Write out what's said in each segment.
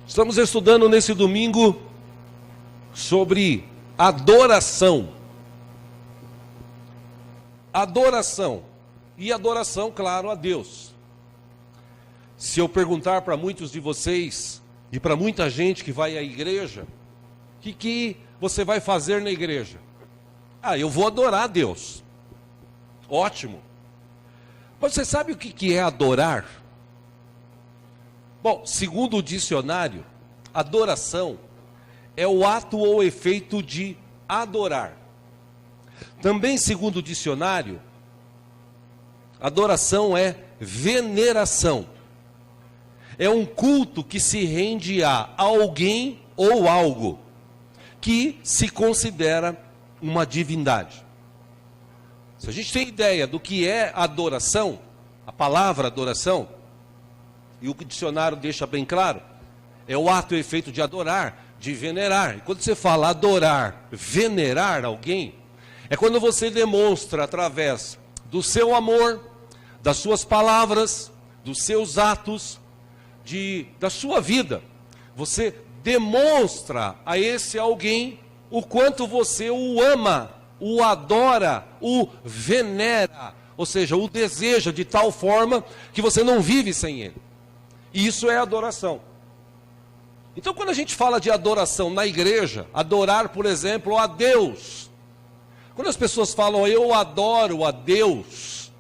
Estamos estudando nesse domingo sobre adoração. Adoração. E adoração, claro, a Deus. Se eu perguntar para muitos de vocês e para muita gente que vai à igreja, o que você vai fazer na igreja? Eu vou adorar a Deus. Ótimo. Mas você sabe o que é adorar? Bom, segundo o dicionário, adoração é o ato ou efeito de adorar. Também, segundo o dicionário, adoração é veneração. É um culto que se rende a alguém ou algo que se considera uma divindade. Se a gente tem ideia do que é adoração, a palavra adoração, e o dicionário deixa bem claro, é o ato e efeito de adorar, de venerar. E quando você fala adorar, venerar alguém, é quando você demonstra através do seu amor, das suas palavras, dos seus atos, da sua vida. Você demonstra a esse alguém o quanto você o ama, o adora, o venera, ou seja, o deseja de tal forma que você não vive sem ele. Isso é adoração. Então, quando a gente fala de adoração na igreja, adorar, por exemplo, a Deus. Quando as pessoas falam, eu adoro a Deus,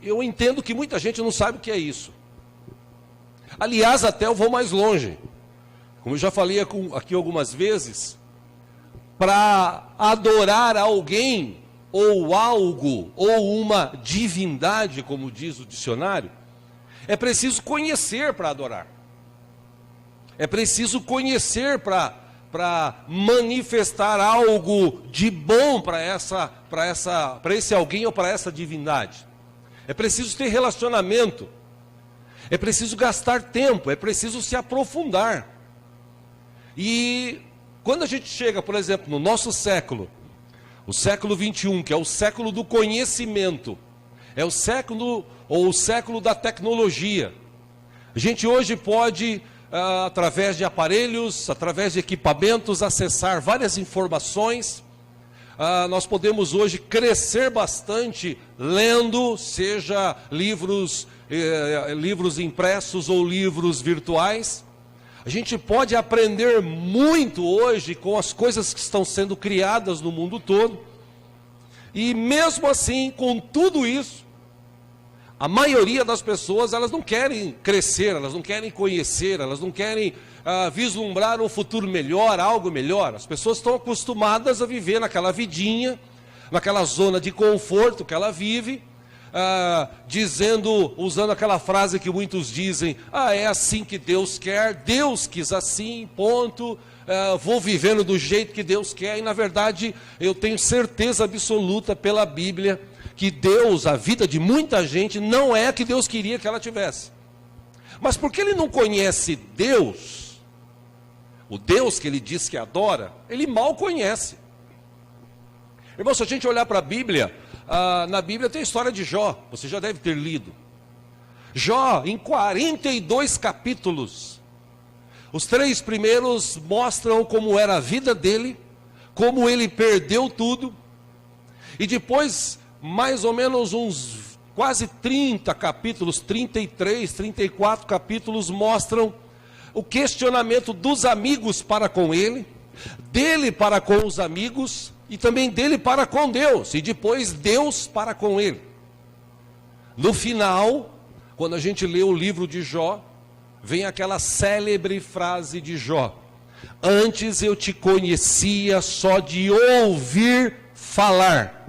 eu entendo que muita gente não sabe o que é isso. Aliás, até eu vou mais longe. Como eu já falei aqui algumas vezes, para adorar alguém, ou algo, ou uma divindade, como diz o dicionário, é preciso conhecer para adorar. É preciso conhecer para manifestar algo de bom para esse alguém ou para essa divindade. É preciso ter relacionamento. É preciso gastar tempo. É preciso se aprofundar. E quando a gente chega, por exemplo, no nosso século, o século 21, que é o século do conhecimento, é o século da tecnologia. A gente hoje pode, através de aparelhos, através de equipamentos, acessar várias informações. Nós podemos hoje crescer bastante lendo, seja livros impressos ou livros virtuais. A gente pode aprender muito hoje com as coisas que estão sendo criadas no mundo todo. E mesmo assim, com tudo isso, a maioria das pessoas, elas não querem crescer, elas não querem conhecer, elas não querem vislumbrar um futuro melhor, algo melhor. As pessoas estão acostumadas a viver naquela vidinha, naquela zona de conforto que ela vive, usando aquela frase que muitos dizem, é assim que Deus quer, Deus quis assim, ponto, vou vivendo do jeito que Deus quer. E na verdade, eu tenho certeza absoluta pela Bíblia, que Deus, a vida de muita gente, não é a que Deus queria que ela tivesse. Mas porque ele não conhece Deus, o Deus que ele diz que adora, ele mal conhece. Irmão, se a gente olhar para a Bíblia, na Bíblia tem a história de Jó, você já deve ter lido. Jó, em 42 capítulos, os 3 primeiros mostram como era a vida dele, como ele perdeu tudo, e depois mais ou menos uns quase 30 capítulos, 33, 34 capítulos mostram o questionamento dos amigos para com ele, dele para com os amigos e também dele para com Deus, e depois Deus para com ele. No final, quando a gente lê o livro de Jó, vem aquela célebre frase de Jó: antes eu te conhecia só de ouvir falar.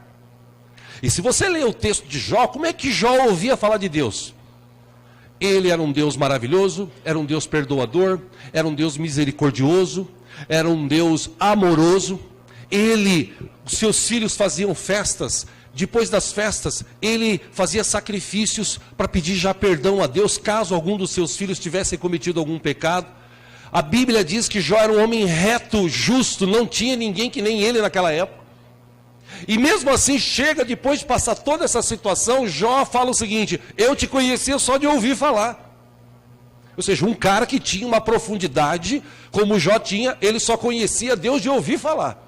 E se você ler o texto de Jó, como é que Jó ouvia falar de Deus? Ele era um Deus maravilhoso, era um Deus perdoador, era um Deus misericordioso, era um Deus amoroso. Os seus filhos faziam festas, depois das festas, ele fazia sacrifícios para pedir já perdão a Deus, caso algum dos seus filhos tivesse cometido algum pecado. A Bíblia diz que Jó era um homem reto, justo, não tinha ninguém que nem ele naquela época. E mesmo assim, chega depois de passar toda essa situação, Jó fala o seguinte: eu te conhecia só de ouvir falar. Ou seja, um cara que tinha uma profundidade, como Jó tinha, ele só conhecia Deus de ouvir falar.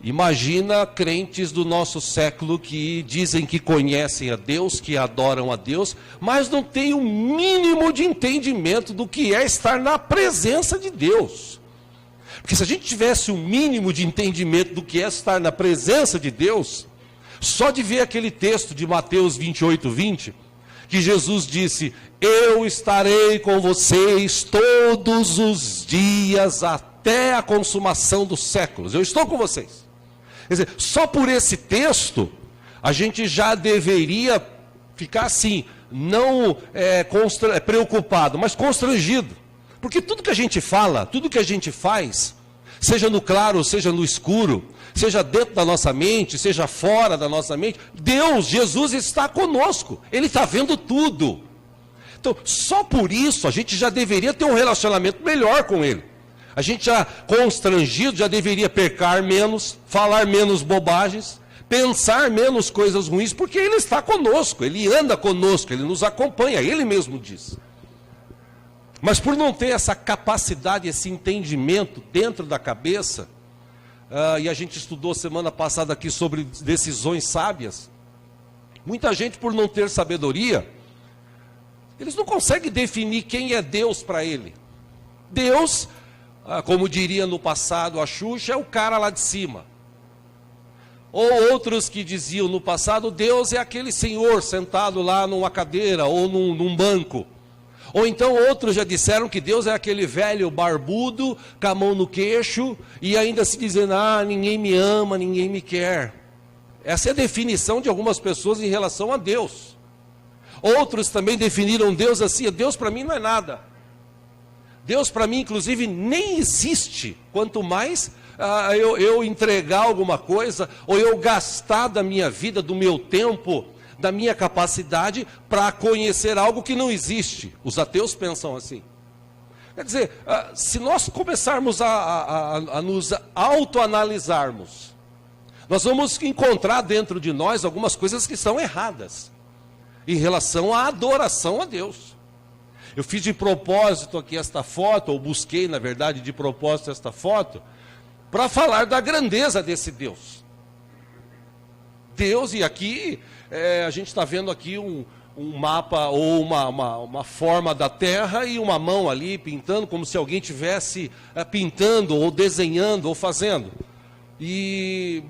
Imagina crentes do nosso século que dizem que conhecem a Deus, que adoram a Deus, mas não têm o mínimo de entendimento do que é estar na presença de Deus. Porque se a gente tivesse um mínimo de entendimento do que é estar na presença de Deus, só de ver aquele texto de Mateus 28, 20, que Jesus disse: eu estarei com vocês todos os dias até a consumação dos séculos. Eu estou com vocês. Quer dizer, só por esse texto, a gente já deveria ficar assim, não preocupado, mas constrangido. Porque tudo que a gente fala, tudo que a gente faz, seja no claro, seja no escuro, seja dentro da nossa mente, seja fora da nossa mente, Deus, Jesus está conosco, Ele está vendo tudo. Então, só por isso, a gente já deveria ter um relacionamento melhor com Ele. A gente já constrangido, já deveria pecar menos, falar menos bobagens, pensar menos coisas ruins, porque Ele está conosco, Ele anda conosco, Ele nos acompanha, Ele mesmo diz. Mas por não ter essa capacidade, esse entendimento dentro da cabeça, e a gente estudou semana passada aqui sobre decisões sábias, muita gente, por não ter sabedoria, eles não conseguem definir quem é Deus para ele. Deus, como diria no passado a Xuxa, é o cara lá de cima. Ou outros que diziam no passado, Deus é aquele senhor sentado lá numa cadeira ou num banco. Ou então outros já disseram que Deus é aquele velho barbudo, com a mão no queixo, e ainda se dizendo, ninguém me ama, ninguém me quer. Essa é a definição de algumas pessoas em relação a Deus. Outros também definiram Deus assim: Deus para mim não é nada. Deus para mim, inclusive, nem existe, quanto mais eu entregar alguma coisa, ou eu gastar da minha vida, do meu tempo, da minha capacidade, para conhecer algo que não existe. Os ateus pensam assim. Quer dizer, se nós começarmos a nos autoanalisarmos, nós vamos encontrar dentro de nós algumas coisas que são erradas, em relação à adoração a Deus. Eu fiz de propósito aqui esta foto, ou busquei, na verdade, de propósito esta foto, para falar da grandeza desse Deus. Deus, e aqui, a gente está vendo aqui um mapa, ou uma forma da terra, e uma mão ali pintando, como se alguém estivesse pintando, ou desenhando, ou fazendo. E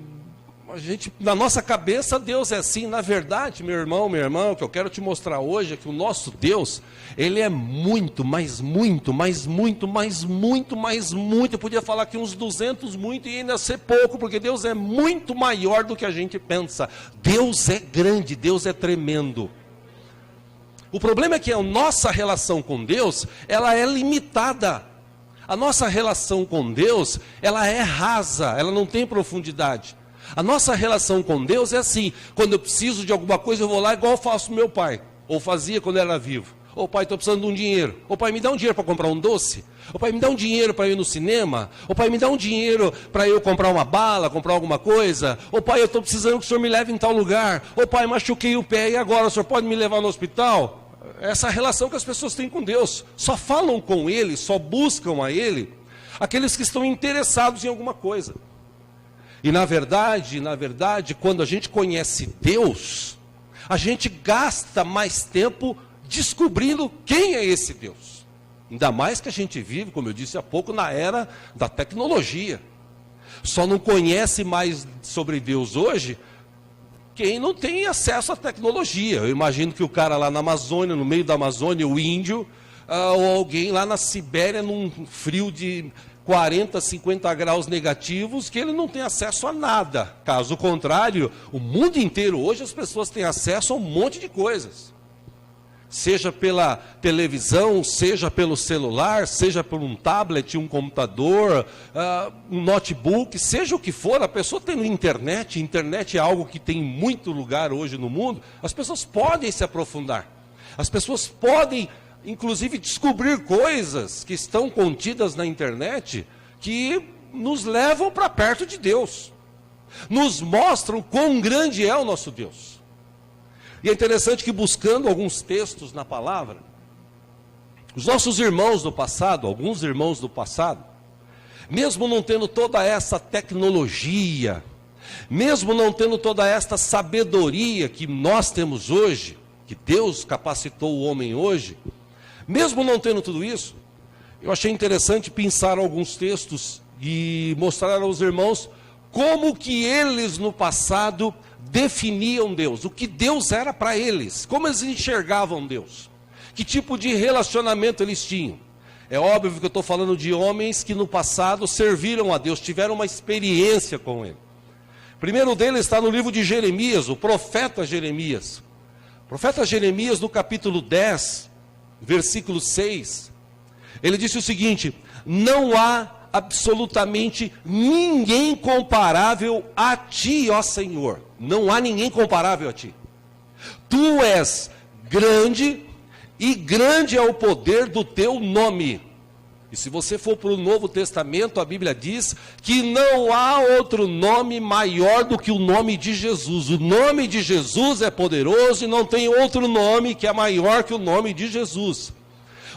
a gente, na nossa cabeça, Deus é assim. Na verdade, meu irmão, minha irmã, o que eu quero te mostrar hoje é que o nosso Deus, Ele é muito, mas muito, mas muito, mas muito, mas muito. Eu podia falar aqui uns 200 muito e ainda ser pouco, porque Deus é muito maior do que a gente pensa. Deus é grande, Deus é tremendo. O problema é que a nossa relação com Deus, ela é limitada. A nossa relação com Deus, ela é rasa, ela não tem profundidade. A nossa relação com Deus é assim: quando eu preciso de alguma coisa, eu vou lá igual eu faço meu pai, ou fazia quando era vivo. Ô pai, estou precisando de um dinheiro. Ô pai, me dá um dinheiro para comprar um doce. Ô pai, me dá um dinheiro para ir no cinema. Ô pai, me dá um dinheiro para eu comprar uma bala, comprar alguma coisa. Ô pai, eu estou precisando que o senhor me leve em tal lugar. Ô pai, machuquei o pé e agora o senhor pode me levar no hospital? Essa é a relação que as pessoas têm com Deus. Só falam com Ele, só buscam a Ele aqueles que estão interessados em alguma coisa. E na verdade, quando a gente conhece Deus, a gente gasta mais tempo descobrindo quem é esse Deus. Ainda mais que a gente vive, como eu disse há pouco, na era da tecnologia. Só não conhece mais sobre Deus hoje quem não tem acesso à tecnologia. Eu imagino que o cara lá na Amazônia, no meio da Amazônia, o índio, ou alguém lá na Sibéria, num frio de 40, 50 graus negativos, que ele não tem acesso a nada. Caso contrário, o mundo inteiro hoje as pessoas têm acesso a um monte de coisas. Seja pela televisão, seja pelo celular, seja por um tablet, um computador, um notebook, seja o que for, a pessoa tem internet. Internet é algo que tem em muito lugar hoje no mundo. As pessoas podem se aprofundar. As pessoas podem, inclusive, descobrir coisas que estão contidas na internet que nos levam para perto de Deus. Nos mostram quão grande é o nosso Deus. E é interessante que, buscando alguns textos na palavra, Os nossos irmãos do passado, alguns irmãos do passado, mesmo não tendo toda essa tecnologia, mesmo não tendo toda esta sabedoria que nós temos hoje, que Deus capacitou o homem hoje, mesmo não tendo tudo isso, eu achei interessante pensar alguns textos e mostrar aos irmãos como que eles no passado definiam Deus, o que Deus era para eles, como eles enxergavam Deus, que tipo de relacionamento eles tinham. É óbvio que eu estou falando de homens que no passado serviram a Deus, tiveram uma experiência com Ele. O primeiro deles está no livro de Jeremias, o profeta Jeremias. O profeta Jeremias, no capítulo 10, versículo 6, ele disse o seguinte: não há absolutamente ninguém comparável a ti, ó Senhor. Não há ninguém comparável a ti. Tu és grande, e grande é o poder do teu nome. E se você for para o Novo Testamento, a Bíblia diz que não há outro nome maior do que o nome de Jesus. O nome de Jesus é poderoso e não tem outro nome que é maior que o nome de Jesus.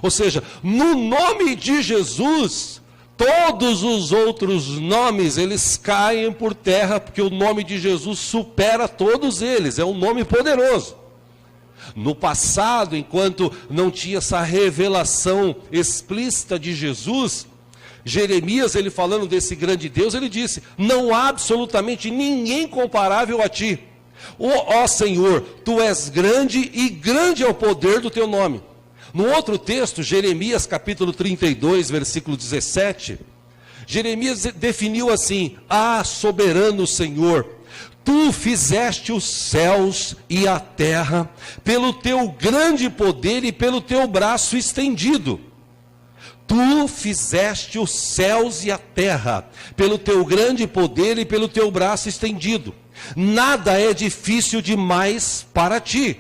Ou seja, no nome de Jesus, todos os outros nomes, eles caem por terra, porque o nome de Jesus supera todos eles, é um nome poderoso. No passado, enquanto não tinha essa revelação explícita de Jesus, Jeremias, ele falando desse grande Deus, ele disse: não há absolutamente ninguém comparável a ti. Ó Senhor, tu és grande e grande é o poder do teu nome. No outro texto, Jeremias capítulo 32, versículo 17, Jeremias definiu assim: ah, soberano Senhor, tu fizeste os céus e a terra pelo teu grande poder e pelo teu braço estendido. Tu fizeste os céus e a terra pelo teu grande poder e pelo teu braço estendido. Nada é difícil demais para ti.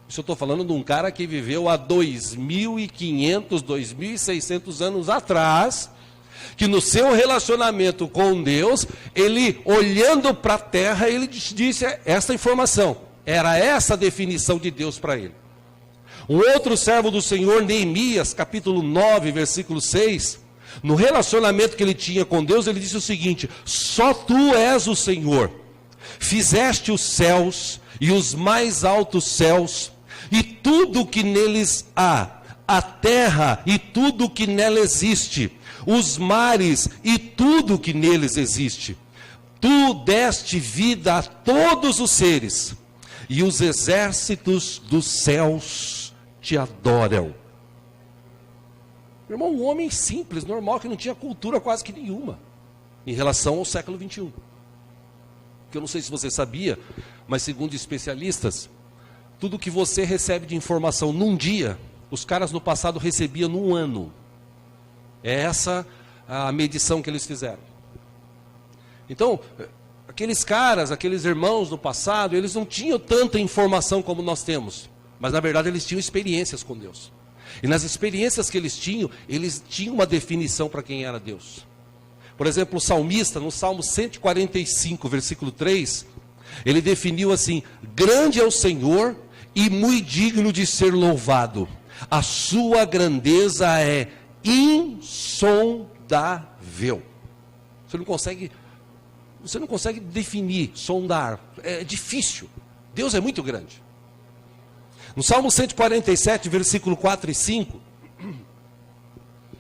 Isso eu estou falando de um cara que viveu há 2.500, 2.600 anos atrás, que no seu relacionamento com Deus, ele olhando para a terra, ele disse essa informação. Era essa a definição de Deus para ele. Um outro servo do Senhor, Neemias, capítulo 9, versículo 6, no relacionamento que ele tinha com Deus, ele disse o seguinte: só tu és o Senhor, fizeste os céus e os mais altos céus, e tudo que neles há, a terra e tudo que nela existe, os mares e tudo que neles existe. Tu deste vida a todos os seres, e os exércitos dos céus te adoram. Irmão, um homem simples, normal, que não tinha cultura quase que nenhuma em relação ao século 21. Que eu não sei se você sabia, mas segundo especialistas, tudo que você recebe de informação num dia, os caras no passado recebiam num ano. É essa a medição que eles fizeram. Então, aqueles caras, aqueles irmãos do passado, eles não tinham tanta informação como nós temos. Mas na verdade eles tinham experiências com Deus. E nas experiências que eles tinham uma definição para quem era Deus. Por exemplo, o salmista, no Salmo 145, versículo 3, ele definiu assim: grande é o Senhor e muito digno de ser louvado. A sua grandeza é insondável. Você não consegue definir, sondar. É difícil. Deus é muito grande. No Salmo 147, versículo 4 e 5,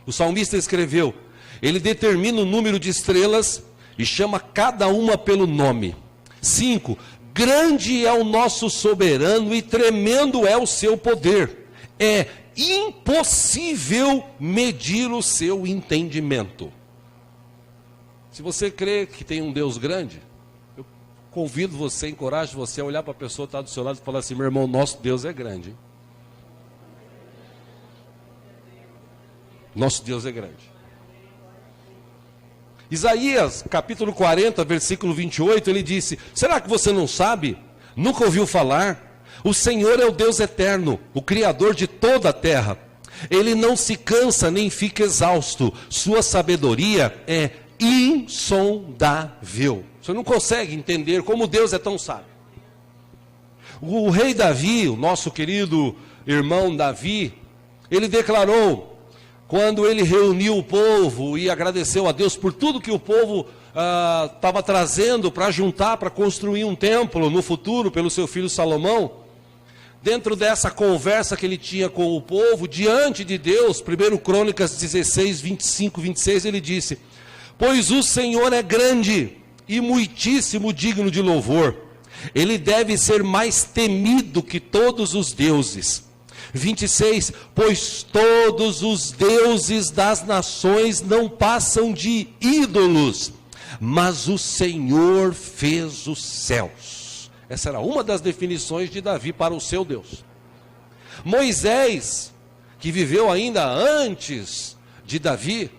o salmista escreveu: ele determina o número de estrelas e chama cada uma pelo nome. 5. Grande é o nosso soberano e tremendo é o seu poder. É impossível medir o seu entendimento. Se você crê que tem um Deus grande, eu convido você, encorajo você a olhar para a pessoa que está do seu lado e falar assim: meu irmão, nosso Deus é grande. Nosso Deus é grande. Isaías, capítulo 40, versículo 28, ele disse: será que você não sabe? Nunca ouviu falar? O Senhor é o Deus eterno, o Criador de toda a terra. Ele não se cansa nem fica exausto. Sua sabedoria é insondável. Você não consegue entender como Deus é tão sábio. O rei Davi, o nosso querido irmão Davi, Ele declarou, quando ele reuniu o povo e agradeceu a Deus por tudo que o povo estava trazendo para juntar, para construir um templo no futuro pelo seu filho Salomão, dentro dessa conversa que ele tinha com o povo, diante de Deus, 1 Crônicas 16, 25, 26, ele disse: pois o Senhor é grande e muitíssimo digno de louvor, ele deve ser mais temido que todos os deuses. 26, pois todos os deuses das nações não passam de ídolos, mas o Senhor fez os céus. Essa era uma das definições de Davi para o seu Deus. Moisés, que viveu ainda antes de Davi,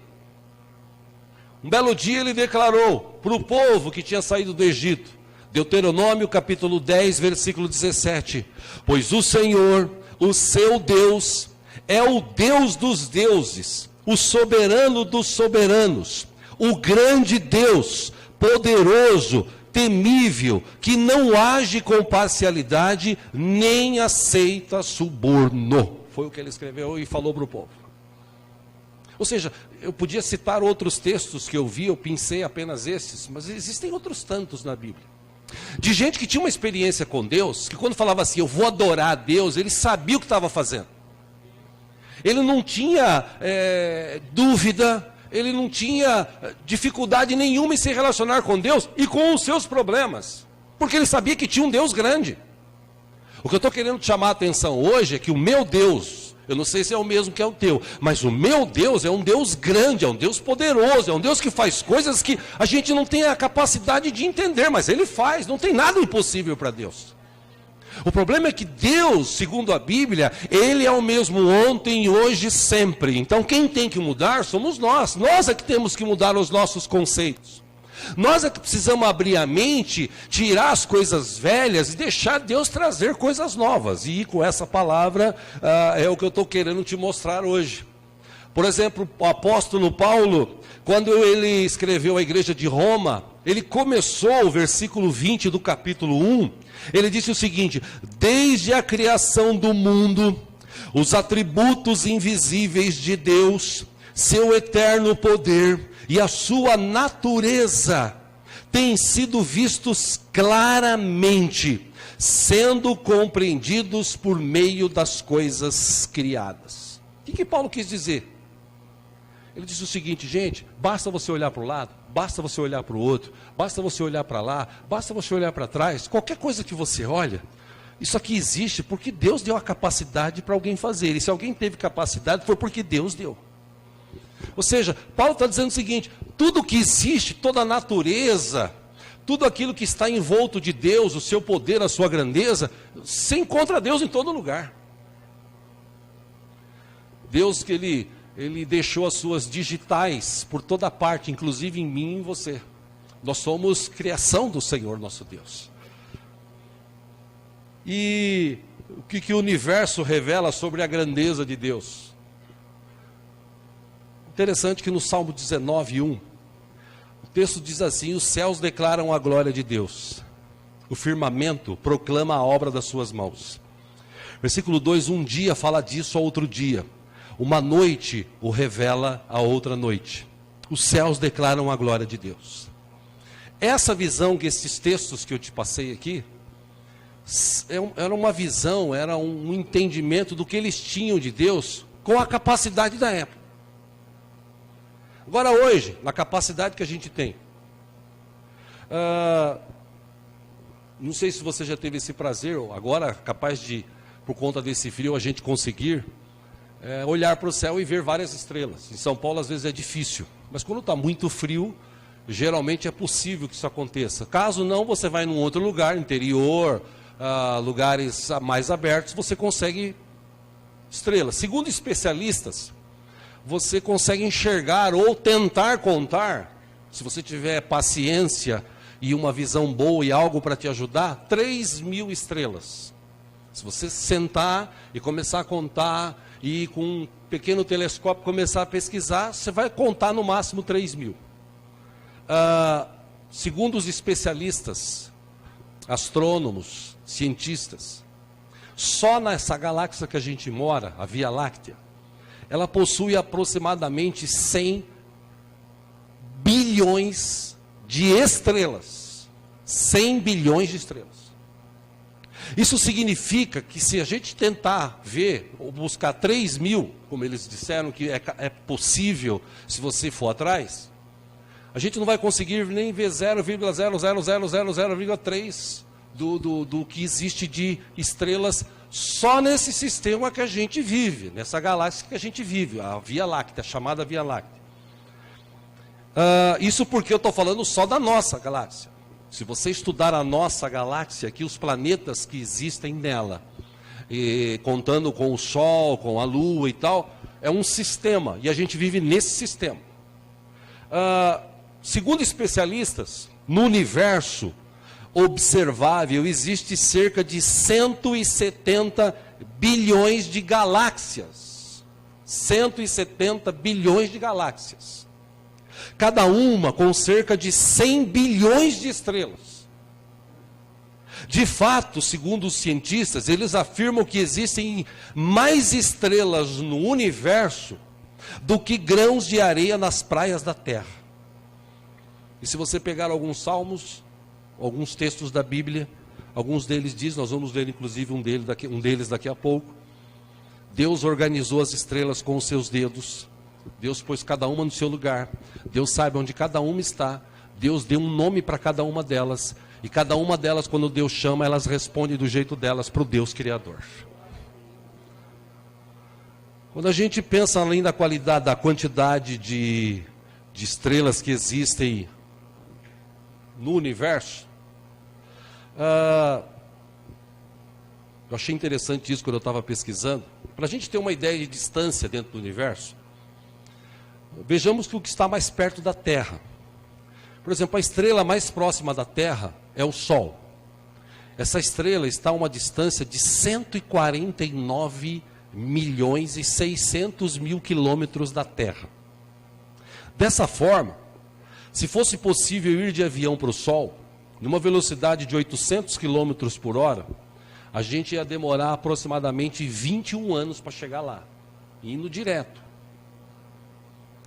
um belo dia ele declarou para o povo que tinha saído do Egito, Deuteronômio capítulo 10, versículo 17, pois o Senhor, o seu Deus, é o Deus dos deuses, o soberano dos soberanos, o grande Deus, poderoso, temível, que não age com parcialidade, nem aceita suborno. Foi o que ele escreveu e falou para o povo. Ou seja, eu podia citar outros textos que eu vi, eu pensei apenas esses, mas existem outros tantos na Bíblia. De gente que tinha uma experiência com Deus, que quando falava assim, eu vou adorar a Deus, ele sabia o que estava fazendo. Ele não tinha dúvida, ele não tinha dificuldade nenhuma em se relacionar com Deus e com os seus problemas, porque ele sabia que tinha um Deus grande. O que eu estou querendo te chamar a atenção hoje é que o meu Deus, eu não sei se é o mesmo que é o teu, mas o meu Deus é um Deus grande, é um Deus poderoso, é um Deus que faz coisas que a gente não tem a capacidade de entender, mas Ele faz, não tem nada impossível para Deus. O problema é que Deus, segundo a Bíblia, Ele é o mesmo ontem, hoje e sempre. Então quem tem que mudar somos nós é que temos que mudar os nossos conceitos. Nós é que precisamos abrir a mente, tirar as coisas velhas e deixar Deus trazer coisas novas. E com essa palavra é o que eu estou querendo te mostrar hoje. Por exemplo, o apóstolo Paulo, quando ele escreveu a igreja de Roma, ele começou o versículo 20 do capítulo 1, ele disse o seguinte: desde a criação do mundo, os atributos invisíveis de Deus, seu eterno poder e a sua natureza têm sido vistos claramente, sendo compreendidos por meio das coisas criadas. O que Paulo quis dizer? Ele disse o seguinte: gente, basta você olhar para o lado, basta você olhar para o outro, basta você olhar para lá, basta você olhar para trás, qualquer coisa que você olha, isso aqui existe porque Deus deu a capacidade para alguém fazer, e se alguém teve capacidade foi porque Deus deu. Ou seja, Paulo está dizendo o seguinte: tudo que existe, toda a natureza, tudo aquilo que está envolto de Deus, o seu poder, a sua grandeza, você encontra Deus em todo lugar. Deus que Ele deixou as suas digitais por toda parte, inclusive em mim e em você. Nós somos criação do Senhor nosso Deus. E o que o universo revela sobre a grandeza de Deus? Interessante que no Salmo 19, 1, o texto diz assim: os céus declaram a glória de Deus, o firmamento proclama a obra das suas mãos. Versículo 2, um dia fala disso a outro dia, uma noite o revela a outra noite. Os céus declaram a glória de Deus. Essa visão que esses textos que eu te passei aqui, era uma visão, era um entendimento do que eles tinham de Deus com a capacidade da época. Agora hoje, na capacidade que a gente tem, não sei se você já teve esse prazer, agora capaz de, por conta desse frio, a gente conseguir olhar para o céu e ver várias estrelas. Em São Paulo às vezes é difícil, mas quando está muito frio, geralmente é possível que isso aconteça. Caso não, você vai num outro lugar, interior, lugares mais abertos, você consegue estrelas. Segundo especialistas, você consegue enxergar ou tentar contar, se você tiver paciência e uma visão boa e algo para te ajudar, 3.000 estrelas. Se você sentar e começar a contar, e com um pequeno telescópio começar a pesquisar, você vai contar no máximo 3.000. Segundo os especialistas, astrônomos, cientistas, só nessa galáxia que a gente mora, a Via Láctea, ela possui aproximadamente 100 bilhões de estrelas. 100 bilhões de estrelas. Isso significa que se a gente tentar ver, ou buscar 3 mil, como eles disseram que é possível se você for atrás, a gente não vai conseguir nem ver 0,00000,3 do que existe de estrelas só nesse sistema que a gente vive, nessa galáxia que a gente vive, a Via Láctea, chamada Via Láctea. Isso porque eu estou falando só da nossa galáxia. Se você estudar a nossa galáxia, aqui os planetas que existem nela, contando com o Sol, com a Lua e tal, é um sistema, e a gente vive nesse sistema. Segundo especialistas, no universo observável existe cerca de 170 bilhões de galáxias. 170 bilhões de galáxias. Cada uma com cerca de 100 bilhões de estrelas. De fato, segundo os cientistas, eles afirmam que existem mais estrelas no universo do que grãos de areia nas praias da Terra. E se você pegar alguns salmos, alguns textos da Bíblia, alguns deles diz, nós vamos ler inclusive um deles daqui a pouco, Deus organizou as estrelas com os seus dedos, Deus pôs cada uma no seu lugar, Deus sabe onde cada uma está, Deus deu um nome para cada uma delas, e cada uma delas, quando Deus chama, elas respondem do jeito delas para o Deus Criador. Quando a gente pensa além da qualidade, da quantidade de estrelas que existem no universo, eu achei interessante isso quando eu estava pesquisando, para a gente ter uma ideia de distância dentro do universo. Vejamos que o que está mais perto da Terra. Por exemplo, a estrela mais próxima da Terra é o Sol. Essa estrela está a uma distância de 149 milhões e 600 mil quilômetros da Terra. Dessa forma, se fosse possível ir de avião para o Sol, numa velocidade de 800 quilômetros por hora, a gente ia demorar aproximadamente 21 anos para chegar lá, indo direto.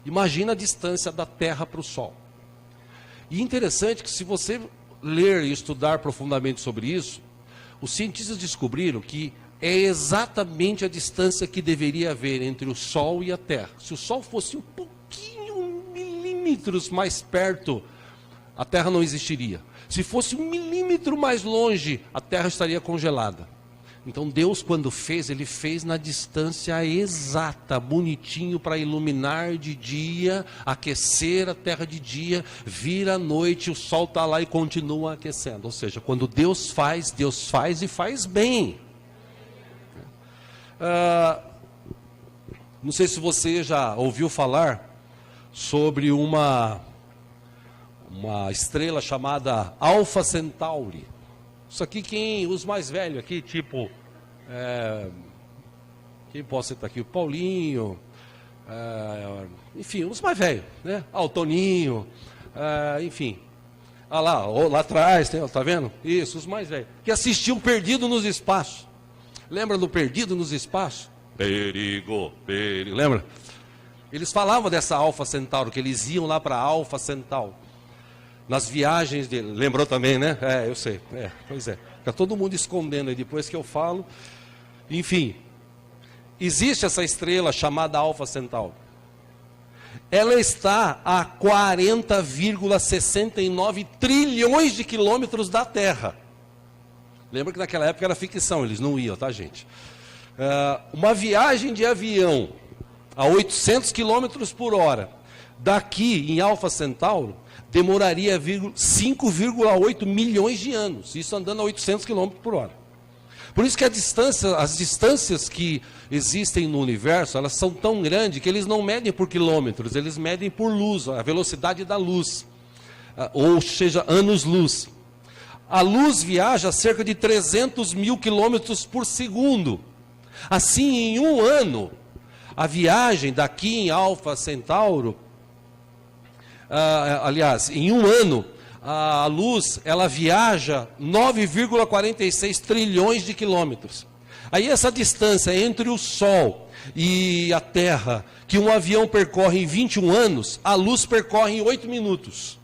Imagina a distância da Terra para o Sol. E interessante que se você ler e estudar profundamente sobre isso, os cientistas descobriram que é exatamente a distância que deveria haver entre o Sol e a Terra. Se o Sol fosse um pouquinho, milímetros mais perto, a Terra não existiria. Se fosse 1 milímetro mais longe, a Terra estaria congelada. Então Deus, quando fez, Ele fez na distância exata, bonitinho, para iluminar de dia, aquecer a terra de dia, vir à noite, o sol está lá e continua aquecendo. Ou seja, quando Deus faz e faz bem. Não sei se você já ouviu falar sobre uma estrela chamada Alpha Centauri. Isso aqui, os mais velhos aqui, tipo, quem posso citar aqui? O Paulinho, enfim, os mais velhos, né? O Toninho, enfim. Lá atrás, tá vendo? Isso, os mais velhos. Que assistiam Perdido nos Espaços. Lembra do Perdido nos Espaços? Perigo, lembra? Eles falavam dessa Alpha Centauri, que eles iam lá para Alpha Centauri. Nas viagens dele, lembrou também, né? Eu sei, pois é. Fica todo mundo escondendo aí depois que eu falo. Enfim, existe essa estrela chamada Alpha Centauri. Ela está a 40,69 trilhões de quilômetros da Terra. Lembra que naquela época era ficção, eles não iam, tá, gente? Uma viagem de avião a 800 quilômetros por hora, daqui em Alpha Centauri, demoraria 5,8 milhões de anos, isso andando a 800 km por hora. Por isso que as distâncias que existem no universo, elas são tão grandes que eles não medem por quilômetros, eles medem por luz, a velocidade da luz, ou seja, anos-luz. A luz viaja a cerca de 300 mil quilômetros por segundo. Assim, em um ano, a viagem daqui em Alpha Centauri, aliás, em um ano, a luz, ela viaja 9,46 trilhões de quilômetros. Aí essa distância entre o Sol e a Terra, que um avião percorre em 21 anos, a luz percorre em 8 minutos.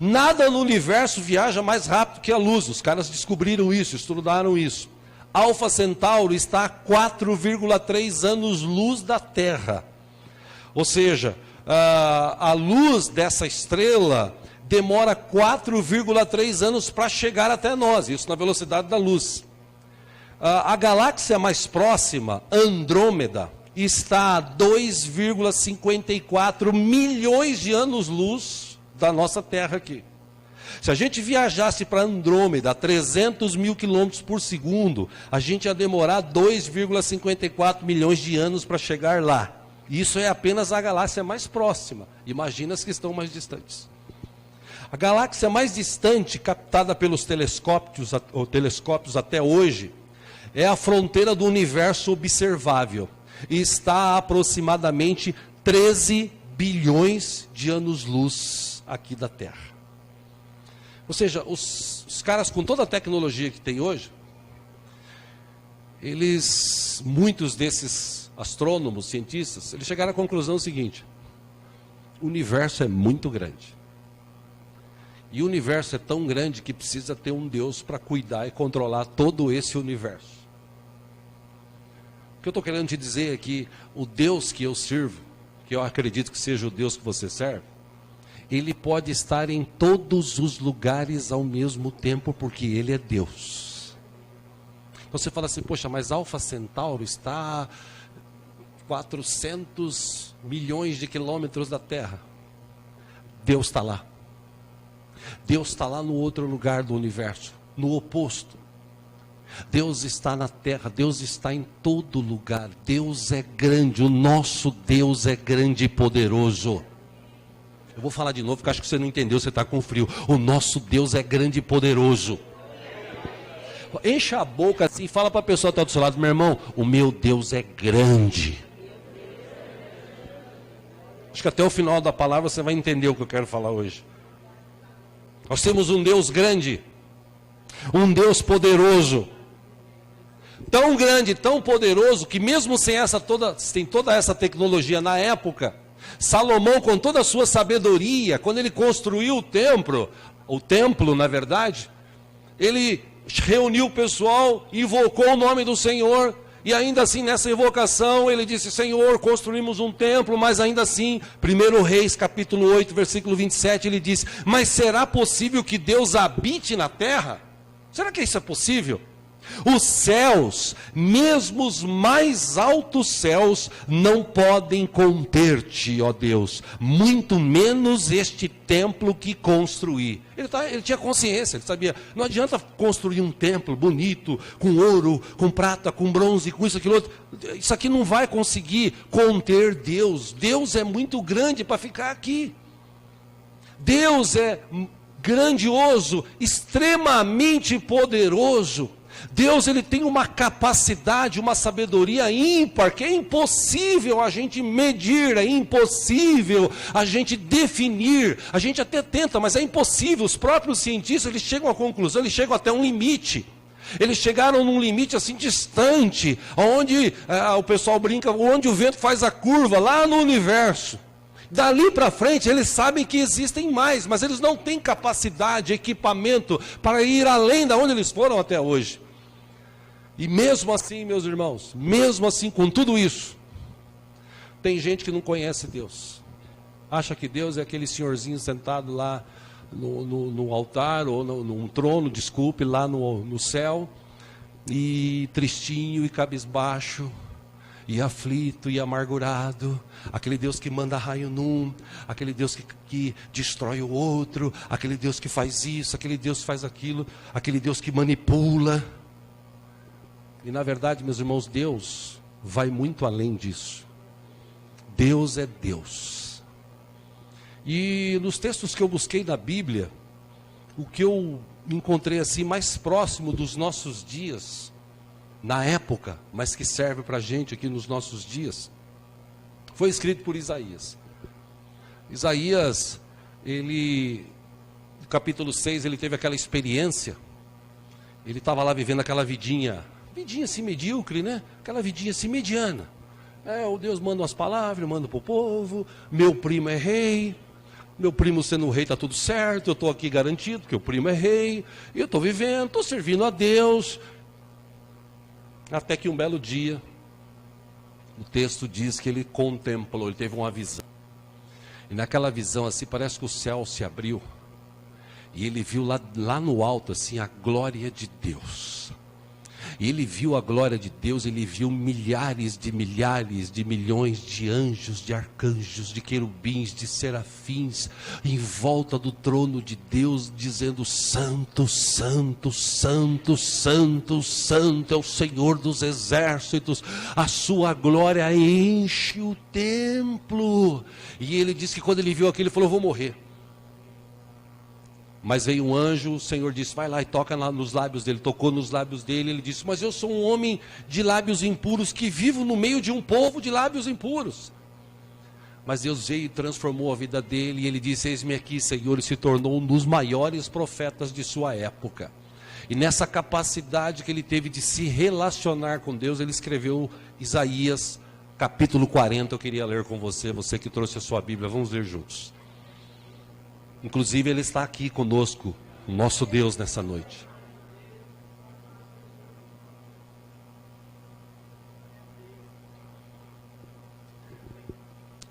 Nada no universo viaja mais rápido que a luz. Os caras descobriram isso, estudaram isso. Alfa Centauro está a 4,3 anos-luz da Terra. Ou seja, a luz dessa estrela demora 4,3 anos para chegar até nós, isso na velocidade da luz. A galáxia mais próxima, Andrômeda, está a 2,54 milhões de anos-luz da nossa Terra aqui. Se a gente viajasse para Andrômeda a 300 mil quilômetros por segundo, a gente ia demorar 2,54 milhões de anos para chegar lá. Isso é apenas a galáxia mais próxima. Imagina as que estão mais distantes. A galáxia mais distante, captada pelos telescópios até hoje, é a fronteira do universo observável. E está a aproximadamente 13 bilhões de anos-luz aqui da Terra. Ou seja, os caras com toda a tecnologia que tem hoje, muitos desses astrônomos, cientistas, eles chegaram à conclusão seguinte: o universo é muito grande. E o universo é tão grande que precisa ter um Deus para cuidar e controlar todo esse universo. O que eu estou querendo te dizer é que o Deus que eu sirvo, que eu acredito que seja o Deus que você serve, Ele pode estar em todos os lugares ao mesmo tempo, porque Ele é Deus. Você fala assim, poxa, mas Alfa Centauro está a 400 milhões de quilômetros da Terra. Deus está lá. Deus está lá no outro lugar do universo, no oposto. Deus está na Terra, Deus está em todo lugar. Deus é grande, o nosso Deus é grande e poderoso. Eu vou falar de novo, porque acho que você não entendeu, você está com frio. O nosso Deus é grande e poderoso. Encha a boca assim e fala para a pessoa que está do seu lado, meu irmão, o meu Deus é grande. Acho que até o final da palavra você vai entender o que eu quero falar hoje. Nós temos um Deus grande, um Deus poderoso, tão grande, tão poderoso, que mesmo sem toda essa tecnologia na época, Salomão, com toda a sua sabedoria, quando ele construiu o templo, na verdade, ele reuniu o pessoal, invocou o nome do Senhor, e ainda assim nessa invocação ele disse, Senhor, construímos um templo, mas ainda assim, 1 Reis capítulo 8, versículo 27, ele diz, mas será possível que Deus habite na terra? Será que isso é possível? Os céus, mesmo os mais altos céus, não podem conter-te, ó Deus, muito menos este templo que construí. Ele tinha consciência, ele sabia, não adianta construir um templo bonito, com ouro, com prata, com bronze, com isso, aquilo outro. Isso aqui não vai conseguir conter Deus. Deus é muito grande para ficar aqui. Deus é grandioso, extremamente poderoso. Deus, ele tem uma capacidade, uma sabedoria ímpar, que é impossível a gente medir, é impossível a gente definir. A gente até tenta, mas é impossível. Os próprios cientistas, eles chegam à conclusão, eles chegam até um limite. Eles chegaram num limite assim distante, onde o pessoal brinca, onde o vento faz a curva, lá no universo. Dali para frente, eles sabem que existem mais, mas eles não têm capacidade, equipamento para ir além da onde eles foram até hoje. E mesmo assim, meus irmãos, mesmo assim, com tudo isso, tem gente que não conhece Deus. Acha que Deus é aquele senhorzinho sentado lá no altar, ou num trono, desculpe, lá no céu, e tristinho e cabisbaixo, e aflito e amargurado, aquele Deus que manda raio num, aquele Deus que destrói o outro, aquele Deus que faz isso, aquele Deus que faz aquilo, aquele Deus que manipula. E na verdade, meus irmãos, Deus vai muito além disso. Deus é Deus. E nos textos que eu busquei na Bíblia, o que eu encontrei assim mais próximo dos nossos dias, na época, mas que serve para a gente aqui nos nossos dias, foi escrito por Isaías. Isaías, no capítulo 6, ele teve aquela experiência, ele estava lá vivendo aquela vidinha vidinha assim medíocre, né? Aquela vidinha assim mediana. O Deus manda umas palavras, manda para o povo, meu primo é rei, meu primo sendo rei está tudo certo, eu estou aqui garantido que o primo é rei, e eu estou vivendo, estou servindo a Deus. Até que um belo dia, o texto diz que ele contemplou, ele teve uma visão. E naquela visão assim, parece que o céu se abriu, e ele viu lá no alto assim a glória de Deus. E ele viu a glória de Deus, ele viu milhares de milhões de anjos, de arcanjos, de querubins, de serafins, em volta do trono de Deus, dizendo: Santo, Santo, Santo, Santo, Santo é o Senhor dos exércitos, a sua glória enche o templo. E ele disse que quando ele viu aquilo, ele falou: eu vou morrer. Mas veio um anjo, o Senhor disse: vai lá e toca lá nos lábios dele. Tocou nos lábios dele, ele disse: mas eu sou um homem de lábios impuros, que vivo no meio de um povo de lábios impuros. Mas Deus veio e transformou a vida dele, e ele disse: eis-me aqui, Senhor, e se tornou um dos maiores profetas de sua época. E nessa capacidade que ele teve de se relacionar com Deus, ele escreveu Isaías capítulo 40, eu queria ler com você, você que trouxe a sua Bíblia, vamos ler juntos. Inclusive ele está aqui conosco, o nosso Deus, nessa noite.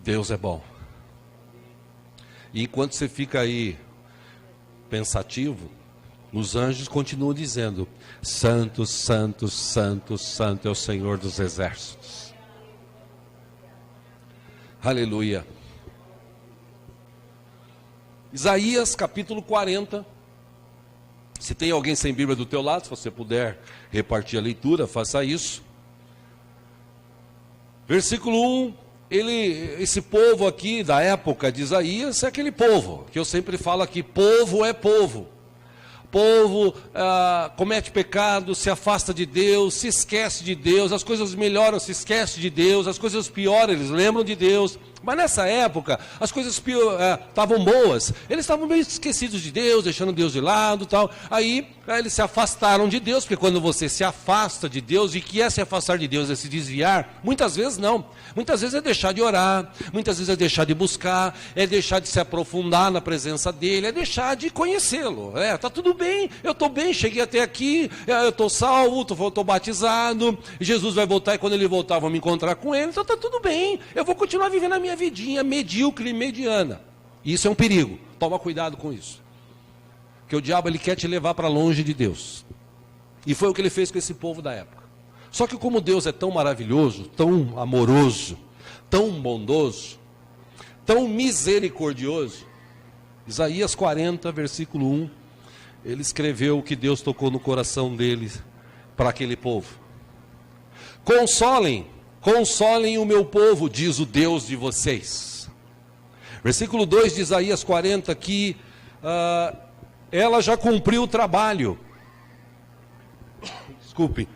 Deus é bom. E enquanto você fica aí pensativo, os anjos continuam dizendo: Santo, Santo, Santo, Santo é o Senhor dos exércitos. Aleluia. Isaías capítulo 40. Se tem alguém sem Bíblia do teu lado, se você puder repartir a leitura, faça isso. Versículo 1, esse povo aqui da época de Isaías é aquele povo, que eu sempre falo aqui: povo é povo. Povo comete pecado, se afasta de Deus, se esquece de Deus, as coisas melhoram, se esquece de Deus, as coisas pioram, eles lembram de Deus. Mas nessa época, as coisas estavam boas, eles estavam meio esquecidos de Deus, deixando Deus de lado e tal. Aí eles se afastaram de Deus, porque quando você se afasta de Deus, e que é se afastar de Deus, é se desviar, muitas vezes não. Muitas vezes é deixar de orar, muitas vezes é deixar de buscar, é deixar de se aprofundar na presença dele, é deixar de conhecê-lo. Tá tudo bem, eu estou bem, cheguei até aqui, eu estou salvo, estou batizado, Jesus vai voltar, e quando ele voltar eu vou me encontrar com ele, então está tudo bem, eu vou continuar vivendo a minha vidinha medíocre e mediana. Isso é um perigo, toma cuidado com isso. Porque o diabo ele quer te levar para longe de Deus. E foi o que ele fez com esse povo da época. Só que como Deus é tão maravilhoso, tão amoroso, tão bondoso, tão misericordioso, Isaías 40, versículo 1, ele escreveu o que Deus tocou no coração dele para aquele povo. Consolem o meu povo, diz o Deus de vocês. Versículo 2 de Isaías 40, que ela já cumpriu o trabalho. Desculpe.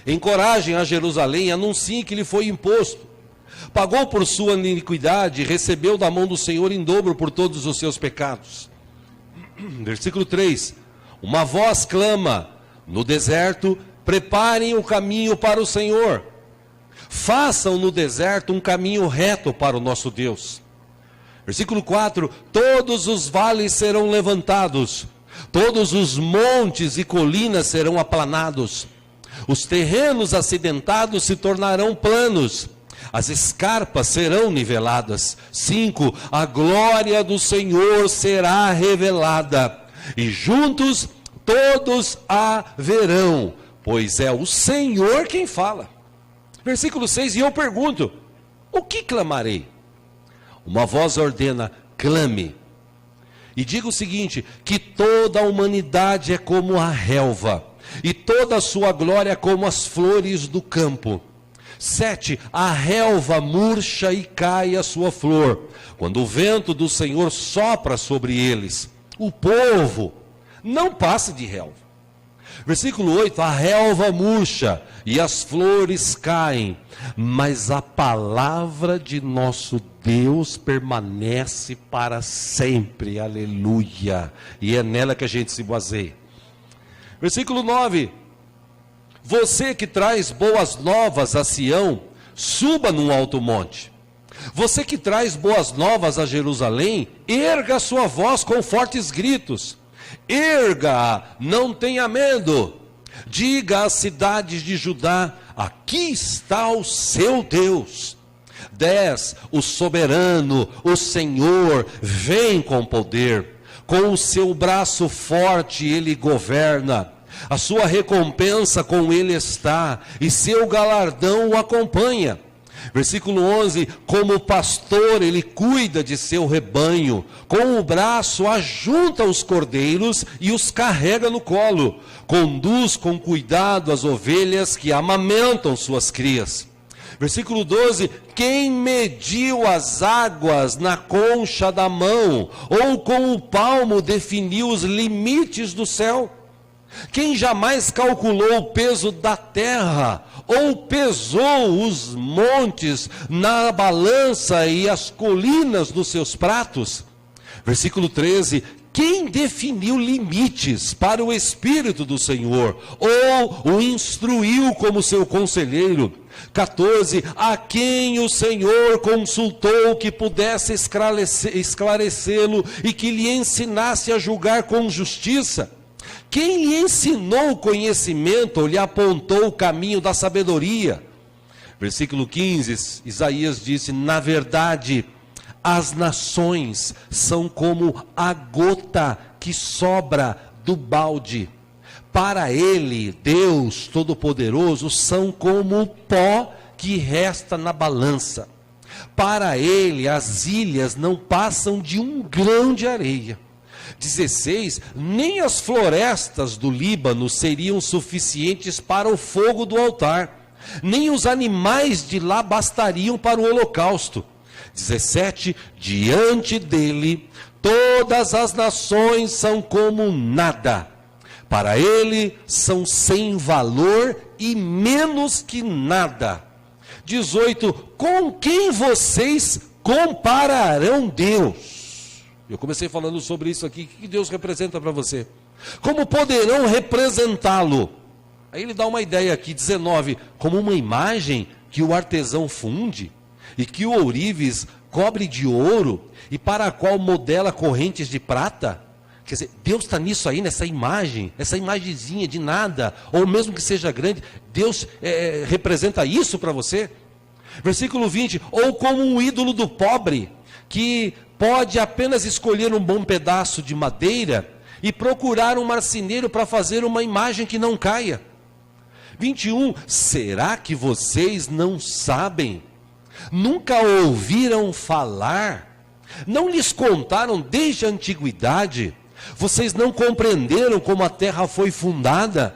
Encorajem a Jerusalém, anunciem que lhe foi imposto. Pagou por sua iniquidade, recebeu da mão do Senhor em dobro por todos os seus pecados. Versículo 3. Uma voz clama no deserto: preparem o caminho para o Senhor. Façam no deserto um caminho reto para o nosso Deus. Versículo 4. Todos os vales serão levantados, todos os montes e colinas serão aplanados. Os terrenos acidentados se tornarão planos, as escarpas serão niveladas. 5. A glória do Senhor será revelada, e juntos todos a verão, pois é o Senhor quem fala. Versículo 6, e eu pergunto: o que clamarei? Uma voz ordena: clame. E diga o seguinte: que toda a humanidade é como a relva, e toda a sua glória como as flores do campo. 7. A relva murcha e cai a sua flor, quando o vento do Senhor sopra sobre eles. O povo não passa de relva. Versículo 8. A relva murcha e as flores caem, mas a palavra de nosso Deus permanece para sempre. Aleluia. E é nela que a gente se baseia. Versículo 9. Você que traz boas novas a Sião, suba num alto monte. Você que traz boas novas a Jerusalém, erga a sua voz com fortes gritos. Erga, não tenha medo. Diga às cidades de Judá: aqui está o seu Deus. 10. O soberano, o Senhor, vem com poder. Com o seu braço forte ele governa. A sua recompensa com ele está, e seu galardão o acompanha. Versículo 11, como pastor ele cuida de seu rebanho, com o braço ajunta os cordeiros e os carrega no colo, conduz com cuidado as ovelhas que amamentam suas crias. Versículo 12, quem mediu as águas na concha da mão, ou com o palmo definiu os limites do céu? Quem jamais calculou o peso da terra, ou pesou os montes na balança e as colinas nos seus pratos? Versículo 13, quem definiu limites para o Espírito do Senhor, ou o instruiu como seu conselheiro? 14, a quem o Senhor consultou que pudesse esclarecê-lo e que lhe ensinasse a julgar com justiça? Quem lhe ensinou o conhecimento ou lhe apontou o caminho da sabedoria? Versículo 15, Isaías disse: na verdade, as nações são como a gota que sobra do balde. Para ele, Deus Todo-Poderoso, são como o pó que resta na balança. Para ele, as ilhas não passam de um grão de areia. 16, nem as florestas do Líbano seriam suficientes para o fogo do altar, nem os animais de lá bastariam para o holocausto. 17, diante dele, todas as nações são como nada. Para ele, são sem valor e menos que nada. 18, com quem vocês compararão Deus? Eu comecei falando sobre isso aqui. O que Deus representa para você? Como poderão representá-lo? Aí ele dá uma ideia aqui, 19. Como uma imagem que o artesão funde, e que o ourives cobre de ouro, e para a qual modela correntes de prata? Quer dizer, Deus está nisso aí, nessa imagem, essa imagenzinha de nada, ou mesmo que seja grande, Deus representa isso para você? Versículo 20, ou como um ídolo do pobre, que pode apenas escolher um bom pedaço de madeira e procurar um marceneiro para fazer uma imagem que não caia. 21, será que vocês não sabem? Nunca ouviram falar? Não lhes contaram desde a antiguidade? Vocês não compreenderam como a terra foi fundada?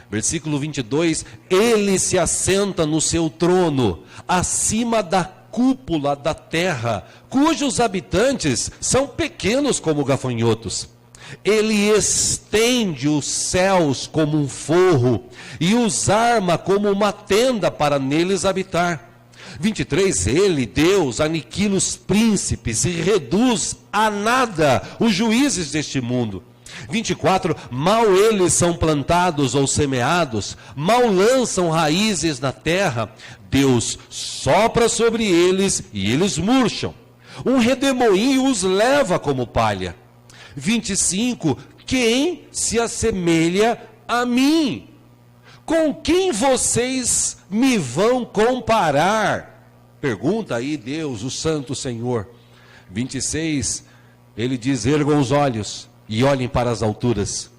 Versículo 22, ele se assenta no seu trono, acima da cúpula da terra, cujos habitantes são pequenos como gafanhotos. Ele estende os céus como um forro e os arma como uma tenda para neles habitar. 23, ele, Deus, aniquila os príncipes e reduz a nada os juízes deste mundo. 24, mal eles são plantados ou semeados, mal lançam raízes na terra, Deus sopra sobre eles e eles murcham. Um redemoinho os leva como palha. 25, quem se assemelha a mim? Com quem vocês me vão comparar? Pergunta aí Deus, o Santo Senhor. 26, ele diz, ergam os olhos e olhem para as alturas.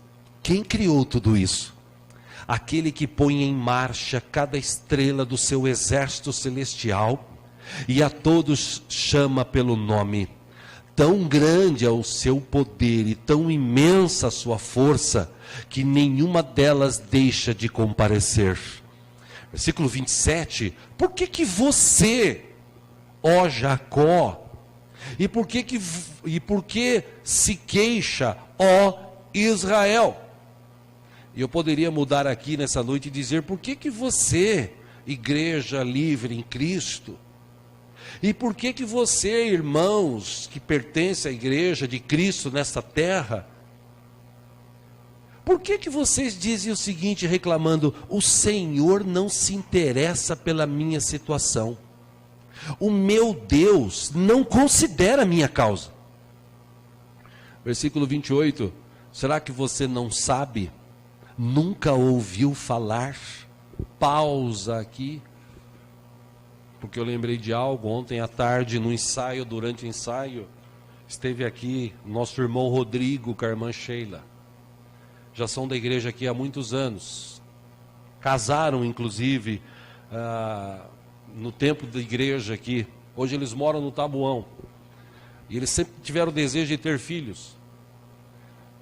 Quem criou tudo isso? Aquele que põe em marcha cada estrela do seu exército celestial e a todos chama pelo nome. Tão grande é o seu poder e tão imensa a sua força, que nenhuma delas deixa de comparecer. Versículo 27, por que você, ó Jacó, e por que se queixa, ó Israel? E eu poderia mudar aqui nessa noite e dizer, por que você, igreja livre em Cristo, e por que você, irmãos, que pertence à igreja de Cristo nesta terra, Por que vocês dizem o seguinte, reclamando: o Senhor não se interessa pela minha situação? O meu Deus não considera a minha causa. Versículo 28. Será que você não sabe? Nunca ouviu falar? Pausa aqui, porque eu lembrei de algo. Ontem à tarde, no ensaio, durante o ensaio, esteve aqui nosso irmão Rodrigo com a irmã Sheila. Já são da igreja aqui há muitos anos. Casaram, inclusive, no tempo da igreja aqui. Hoje eles moram no Tabuão. E eles sempre tiveram o desejo de ter filhos.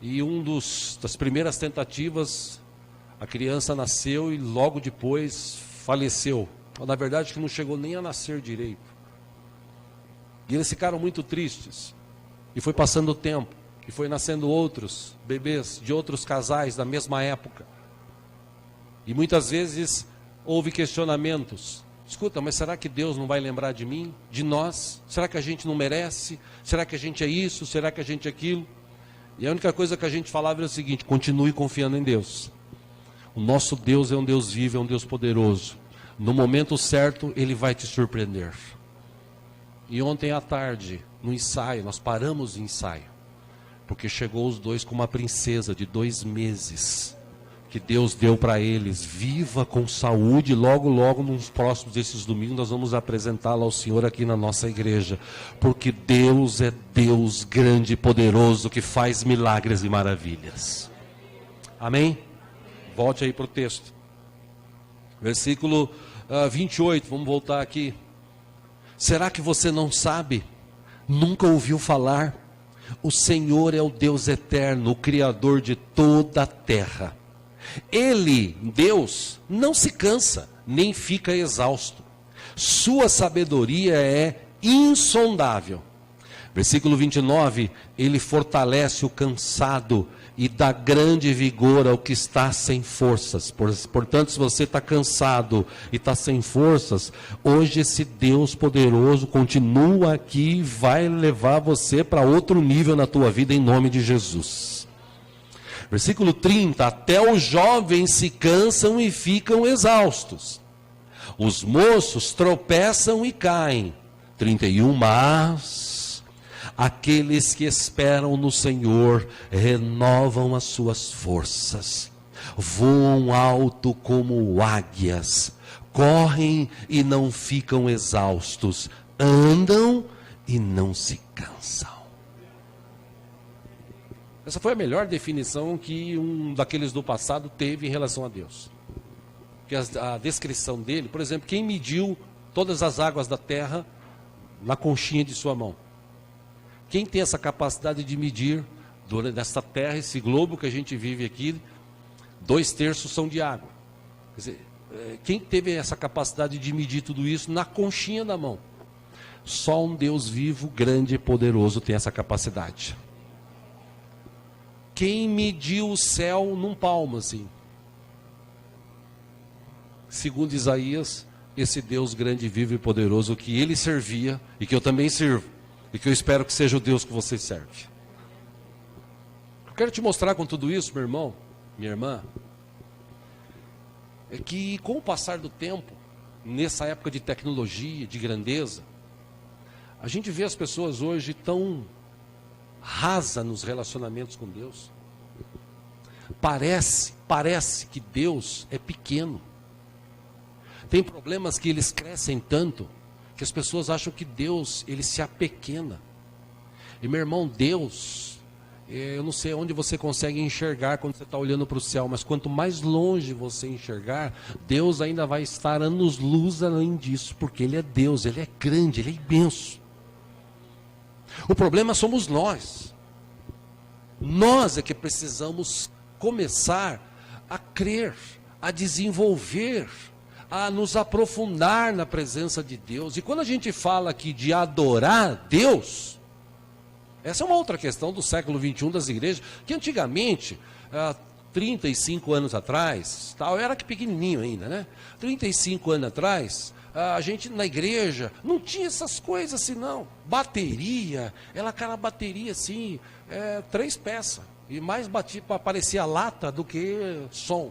E das primeiras tentativas, a criança nasceu e logo depois faleceu. Na verdade, que não chegou nem a nascer direito. E eles ficaram muito tristes. E foi passando o tempo. E foi nascendo outros bebês de outros casais da mesma época. E muitas vezes houve questionamentos. Escuta, mas será que Deus não vai lembrar de mim, de nós? Será que a gente não merece? Será que a gente é isso? Será que a gente é aquilo? E a única coisa que a gente falava era o seguinte: continue confiando em Deus. O nosso Deus é um Deus vivo, é um Deus poderoso. No momento certo, Ele vai te surpreender. E ontem à tarde, no ensaio, nós paramos o ensaio, porque chegou os dois com uma princesa de 2 meses, que Deus deu para eles, viva com saúde. Logo, logo, nos próximos desses domingos, nós vamos apresentá-la ao Senhor aqui na nossa igreja, porque Deus é Deus grande e poderoso, que faz milagres e maravilhas. Amém? Volte aí para o texto. Versículo 28, vamos voltar aqui. Será que você não sabe? Nunca ouviu falar? O Senhor é o Deus eterno, o Criador de toda a terra. Ele, Deus, não se cansa, nem fica exausto. Sua sabedoria é insondável. Versículo 29, Ele fortalece o cansado e dá grande vigor ao que está sem forças. Portanto, se você está cansado e está sem forças, hoje esse Deus poderoso continua aqui e vai levar você para outro nível na tua vida, em nome de Jesus. Versículo 30, até os jovens se cansam e ficam exaustos. Os moços tropeçam e caem. 31, mas aqueles que esperam no Senhor renovam as suas forças. Voam alto como águias. Correm e não ficam exaustos. Andam e não se cansam. Essa foi a melhor definição que um daqueles do passado teve em relação a Deus. Porque a descrição dele, por exemplo, quem mediu todas as águas da terra na conchinha de sua mão? Quem tem essa capacidade de medir nesta terra, esse globo que a gente vive aqui, 2/3 são de água? Quer dizer, quem teve essa capacidade de medir tudo isso na conchinha da mão? Só um Deus vivo, grande e poderoso tem essa capacidade. Quem mediu o céu num palmo assim? Segundo Isaías, esse Deus grande, vivo e poderoso que ele servia e que eu também sirvo, e que eu espero que seja o Deus que você serve. Eu quero te mostrar com tudo isso, meu irmão, minha irmã, é que com o passar do tempo, nessa época de tecnologia, de grandeza, a gente vê as pessoas hoje tão rasa nos relacionamentos com Deus. Parece que Deus é pequeno. Tem problemas que eles crescem tanto que as pessoas acham que Deus, ele se apequena. E meu irmão, Deus, eu não sei onde você consegue enxergar quando você está olhando para o céu, mas quanto mais longe você enxergar, Deus ainda vai estar anos-luz além disso, porque Ele é Deus, Ele é grande, Ele é imenso. O problema somos nós. Nós é que precisamos começar a crer, a desenvolver, a nos aprofundar na presença de Deus. E quando a gente fala aqui de adorar Deus, essa é uma outra questão do século 21 das igrejas, que antigamente, 35 anos atrás, eu era pequenininho ainda, né? 35 anos atrás, a gente na igreja não tinha essas coisas assim, não. Bateria, aquela bateria assim, 3 peças. E mais parecia lata do que som.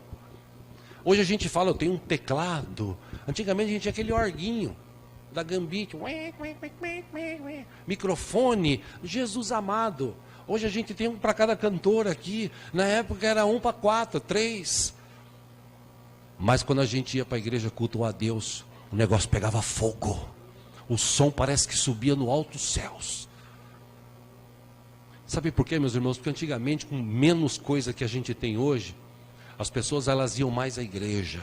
Hoje a gente fala, eu tenho um teclado. Antigamente a gente tinha aquele orguinho da Gambit. Microfone, Jesus amado. Hoje a gente tem um para cada cantor aqui. Na época era 1 para 4, 3. Mas quando a gente ia para a igreja cultuar a Deus, o negócio pegava fogo. O som parece que subia no altos céus. Sabe por quê, meus irmãos? Porque antigamente, com menos coisa que a gente tem hoje, as pessoas elas iam mais à igreja.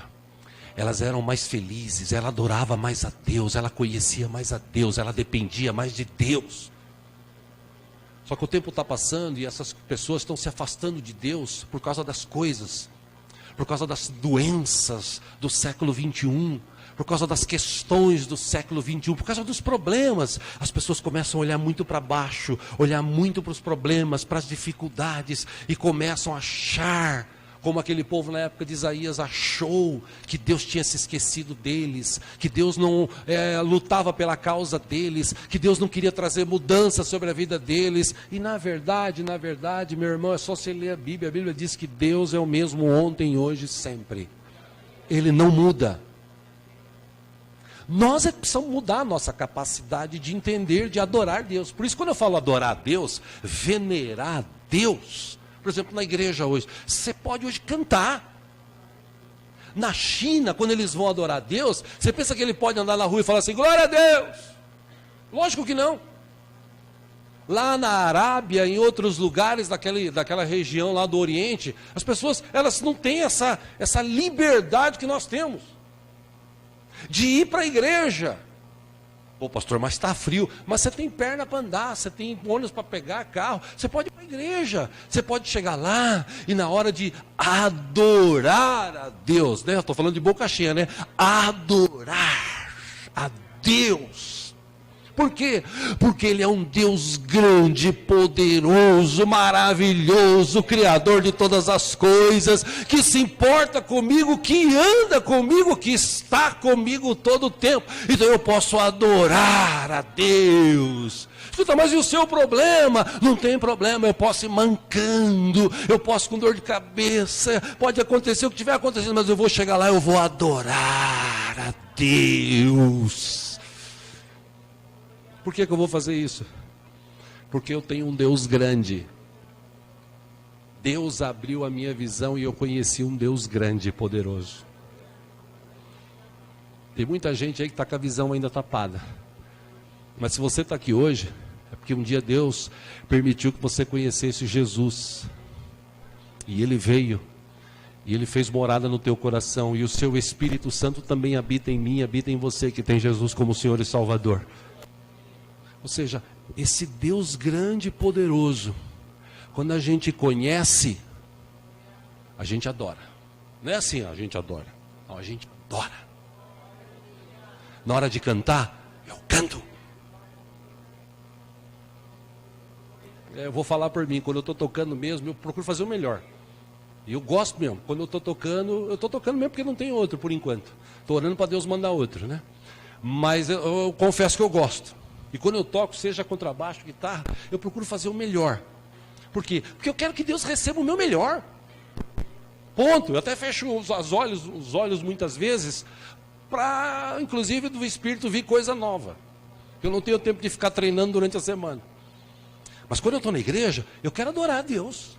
Elas eram mais felizes, ela adorava mais a Deus, ela conhecia mais a Deus, ela dependia mais de Deus. Só que o tempo está passando e essas pessoas estão se afastando de Deus por causa das coisas, por causa das doenças do século 21, por causa das questões do século 21, por causa dos problemas. As pessoas começam a olhar muito para baixo, olhar muito para os problemas, para as dificuldades, e começam a achar, como aquele povo na época de Isaías achou, que Deus tinha se esquecido deles, que Deus não lutava pela causa deles, que Deus não queria trazer mudança sobre a vida deles. E na verdade, meu irmão, é só você ler a Bíblia diz que Deus é o mesmo ontem, hoje e sempre. Ele não muda. Nós precisamos mudar a nossa capacidade de entender, de adorar Deus. Por isso, quando eu falo adorar a Deus, venerar a Deus, por exemplo, na igreja hoje, você pode hoje cantar. Na China, quando eles vão adorar a Deus, você pensa que ele pode andar na rua e falar assim, glória a Deus? Lógico que não. Lá na Arábia, em outros lugares daquela região lá do Oriente, as pessoas, elas não têm essa liberdade que nós temos de ir para a igreja. Pô, pastor, mas está frio. Mas você tem perna para andar, você tem ônibus para pegar, carro. Você pode ir para a igreja. Você pode chegar lá e na hora de adorar a Deus, né? Eu estou falando de boca cheia, né? Adorar a Deus. Por quê? Porque Ele é um Deus grande, poderoso, maravilhoso, Criador de todas as coisas, que se importa comigo, que anda comigo, que está comigo todo o tempo. Então eu posso adorar a Deus. Escuta, mas e o seu problema? Não tem problema, eu posso ir mancando, eu posso com dor de cabeça, pode acontecer o que tiver acontecendo, mas eu vou chegar lá, eu vou adorar a Deus. Por que eu vou fazer isso? Porque eu tenho um Deus grande. Deus abriu a minha visão e eu conheci um Deus grande e poderoso. Tem muita gente aí que está com a visão ainda tapada. Mas se você está aqui hoje, é porque um dia Deus permitiu que você conhecesse Jesus. E Ele veio. E Ele fez morada no teu coração. E o seu Espírito Santo também habita em mim, habita em você que tem Jesus como Senhor e Salvador. Ou seja, esse Deus grande e poderoso, quando a gente conhece, a gente adora. Não é assim, a gente adora. Não, a gente adora. Na hora de cantar, eu canto. Eu vou falar por mim, quando eu estou tocando mesmo, eu procuro fazer o melhor. E eu gosto mesmo, quando eu estou tocando mesmo porque não tem outro por enquanto. Estou orando para Deus mandar outro, né? Mas eu confesso que eu gosto. E quando eu toco, seja contrabaixo, guitarra, eu procuro fazer o melhor. Por quê? Porque eu quero que Deus receba o meu melhor. Ponto. Eu até fecho os olhos muitas vezes, para, inclusive, do Espírito vir coisa nova. Eu não tenho tempo de ficar treinando durante a semana. Mas quando eu estou na igreja, eu quero adorar a Deus.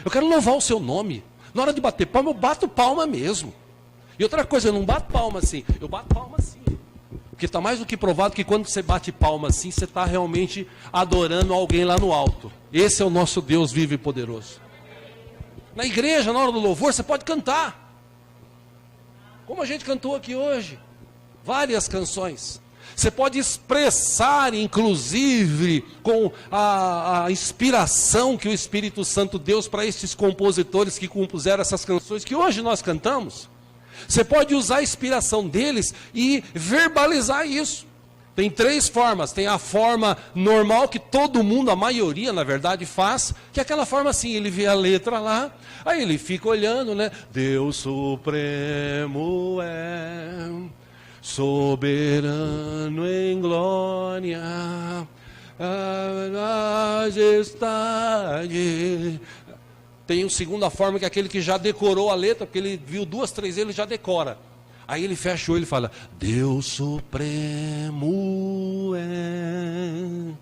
Eu quero louvar o seu nome. Na hora de bater palma, eu bato palma mesmo. E outra coisa, eu não bato palma assim, eu bato palma assim. Porque está mais do que provado que quando você bate palma assim, você está realmente adorando alguém lá no alto. Esse é o nosso Deus vivo e poderoso. Na igreja, na hora do louvor, você pode cantar. Como a gente cantou aqui hoje. Várias canções. Você pode expressar, inclusive, com a inspiração que o Espírito Santo deu para esses compositores que compuseram essas canções que hoje nós cantamos. Você pode usar a inspiração deles e verbalizar isso. Tem 3 formas. Tem a forma normal que todo mundo, a maioria na verdade faz, que é aquela forma assim, ele vê a letra lá, aí ele fica olhando, né? Deus Supremo é soberano em glória, a majestade. Tem uma segunda forma, que é aquele que já decorou a letra, porque ele viu 2, 3 vezes, ele já decora. Aí ele fecha o olho e fala: Deus supremo é.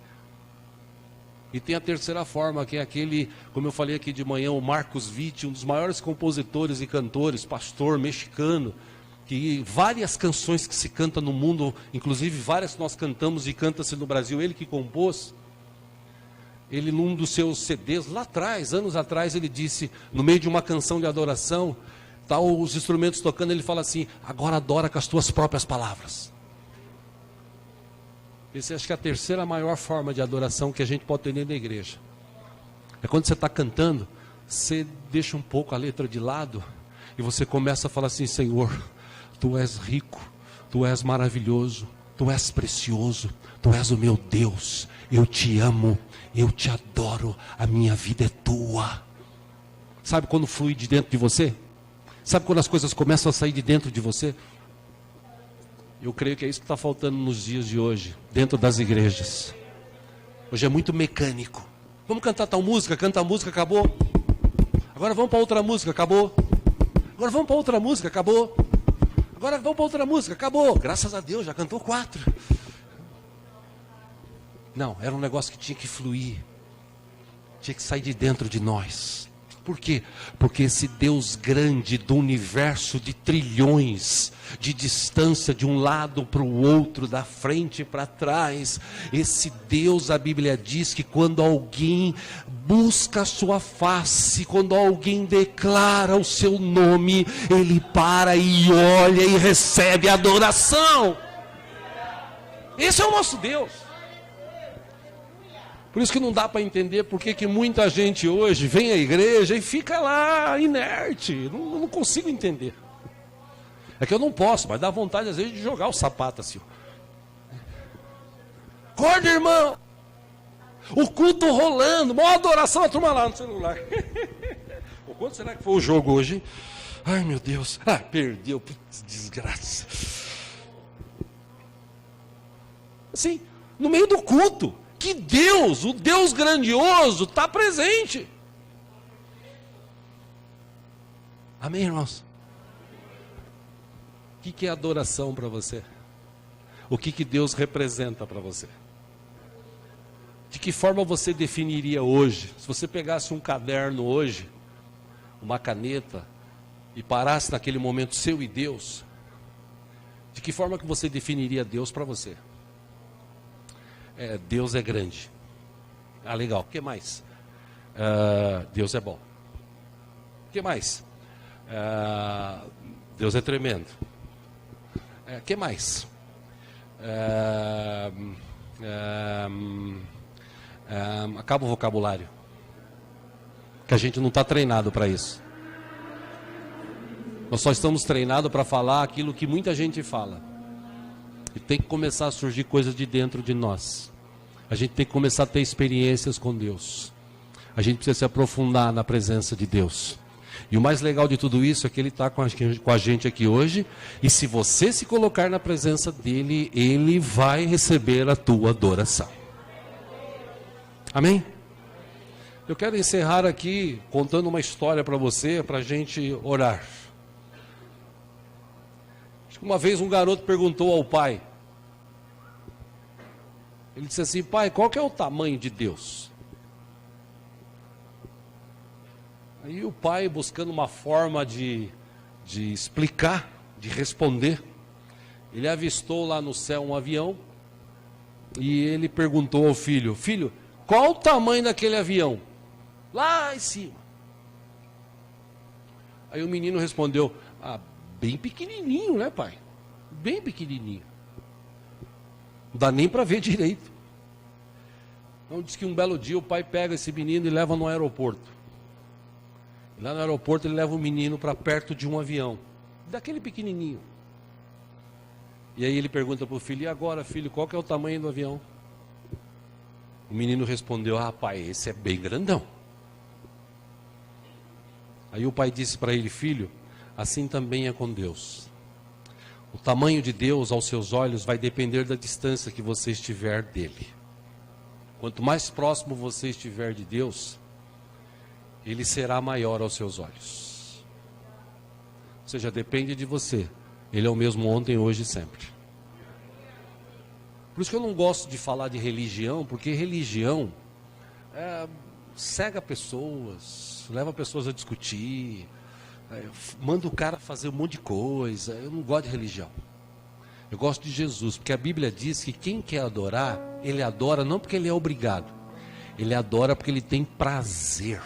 E tem a terceira forma, que é aquele, como eu falei aqui de manhã, o Marcos Witt, um dos maiores compositores e cantores, pastor mexicano, que várias canções que se canta no mundo, inclusive várias que nós cantamos e canta-se no Brasil, ele que compôs. Ele, num dos seus CDs, lá atrás, anos atrás, ele disse, no meio de uma canção de adoração, tá os instrumentos tocando, ele fala assim: agora adora com as tuas próprias palavras. Essa acho que é a terceira maior forma de adoração que a gente pode ter dentro da igreja. É quando você está cantando, você deixa um pouco a letra de lado, e você começa a falar assim: Senhor, Tu és rico, Tu és maravilhoso, Tu és precioso, Tu és o meu Deus, eu Te amo, eu Te adoro, a minha vida é Tua. Sabe quando flui de dentro de você? Sabe quando as coisas começam a sair de dentro de você? Eu creio que é isso que está faltando nos dias de hoje, dentro das igrejas. Hoje é muito mecânico. Vamos cantar tal música, canta a música, acabou. Agora vamos para outra música, acabou. Agora vamos para outra música, acabou. Agora vamos para outra música, acabou. Graças a Deus, já cantou 4. Não, era um negócio que tinha que fluir. Tinha que sair de dentro de nós. Por quê? Porque esse Deus grande do universo de trilhões de distância de um lado para o outro, da frente para trás, esse Deus, a Bíblia diz que quando alguém busca a sua face, quando alguém declara o seu nome, ele para e olha e recebe adoração. Esse é o nosso Deus. Por isso que não dá para entender por que muita gente hoje vem à igreja e fica lá inerte. Não consigo entender. É que eu não posso, mas dá vontade às vezes de jogar o sapato assim. Acorda, irmão! O culto rolando, maior adoração, a turma lá no celular. Pô, quanto será que foi o jogo hoje, hein? Ai, meu Deus. Ah, perdeu, putz, desgraça. Assim, no meio do culto. Que Deus, o Deus grandioso, está presente. Amém, irmãos? O que é adoração para você? O que Deus representa para você? De que forma você definiria hoje? Se você pegasse um caderno hoje, uma caneta, e parasse naquele momento seu e Deus, de que forma que você definiria Deus para você? Deus é grande. Ah, legal. O que mais? Deus é bom. O que mais? Deus é tremendo. O que mais? Acaba o vocabulário. Que a gente não está treinado para isso. Nós só estamos treinados para falar aquilo que muita gente fala. E tem que começar a surgir coisas de dentro de nós. A gente tem que começar a ter experiências com Deus. A gente precisa se aprofundar na presença de Deus. E o mais legal de tudo isso é que Ele está com a gente aqui hoje. E se você se colocar na presença dEle, Ele vai receber a tua adoração. Amém? Eu quero encerrar aqui contando uma história para você, para a gente orar. Uma vez um garoto perguntou ao pai. Ele disse assim: pai, qual que é o tamanho de Deus? Aí o pai, buscando uma forma de explicar, de responder, ele avistou lá no céu um avião. E ele perguntou ao filho: filho, qual o tamanho daquele avião? Lá em cima. Aí o menino respondeu: bem pequenininho, né, pai? Bem pequenininho. Não dá nem para ver direito. Então diz que um belo dia o pai pega esse menino e leva no aeroporto. E lá no aeroporto ele leva o menino para perto de um avião, daquele pequenininho. E aí ele pergunta para o filho: e agora, filho, qual que é o tamanho do avião? O menino respondeu: pai, esse é bem grandão. Aí o pai disse para ele: filho, assim também é com Deus. O tamanho de Deus aos seus olhos vai depender da distância que você estiver dele. Quanto mais próximo você estiver de Deus, ele será maior aos seus olhos. Ou seja, depende de você. Ele é o mesmo ontem, hoje e sempre. Por isso que eu não gosto de falar de religião, porque religião cega pessoas, leva pessoas a discutir, manda o cara fazer um monte de coisa. Eu não gosto de religião. Eu gosto de Jesus, porque a Bíblia diz que quem quer adorar, ele adora não porque ele é obrigado, ele adora porque ele tem prazer.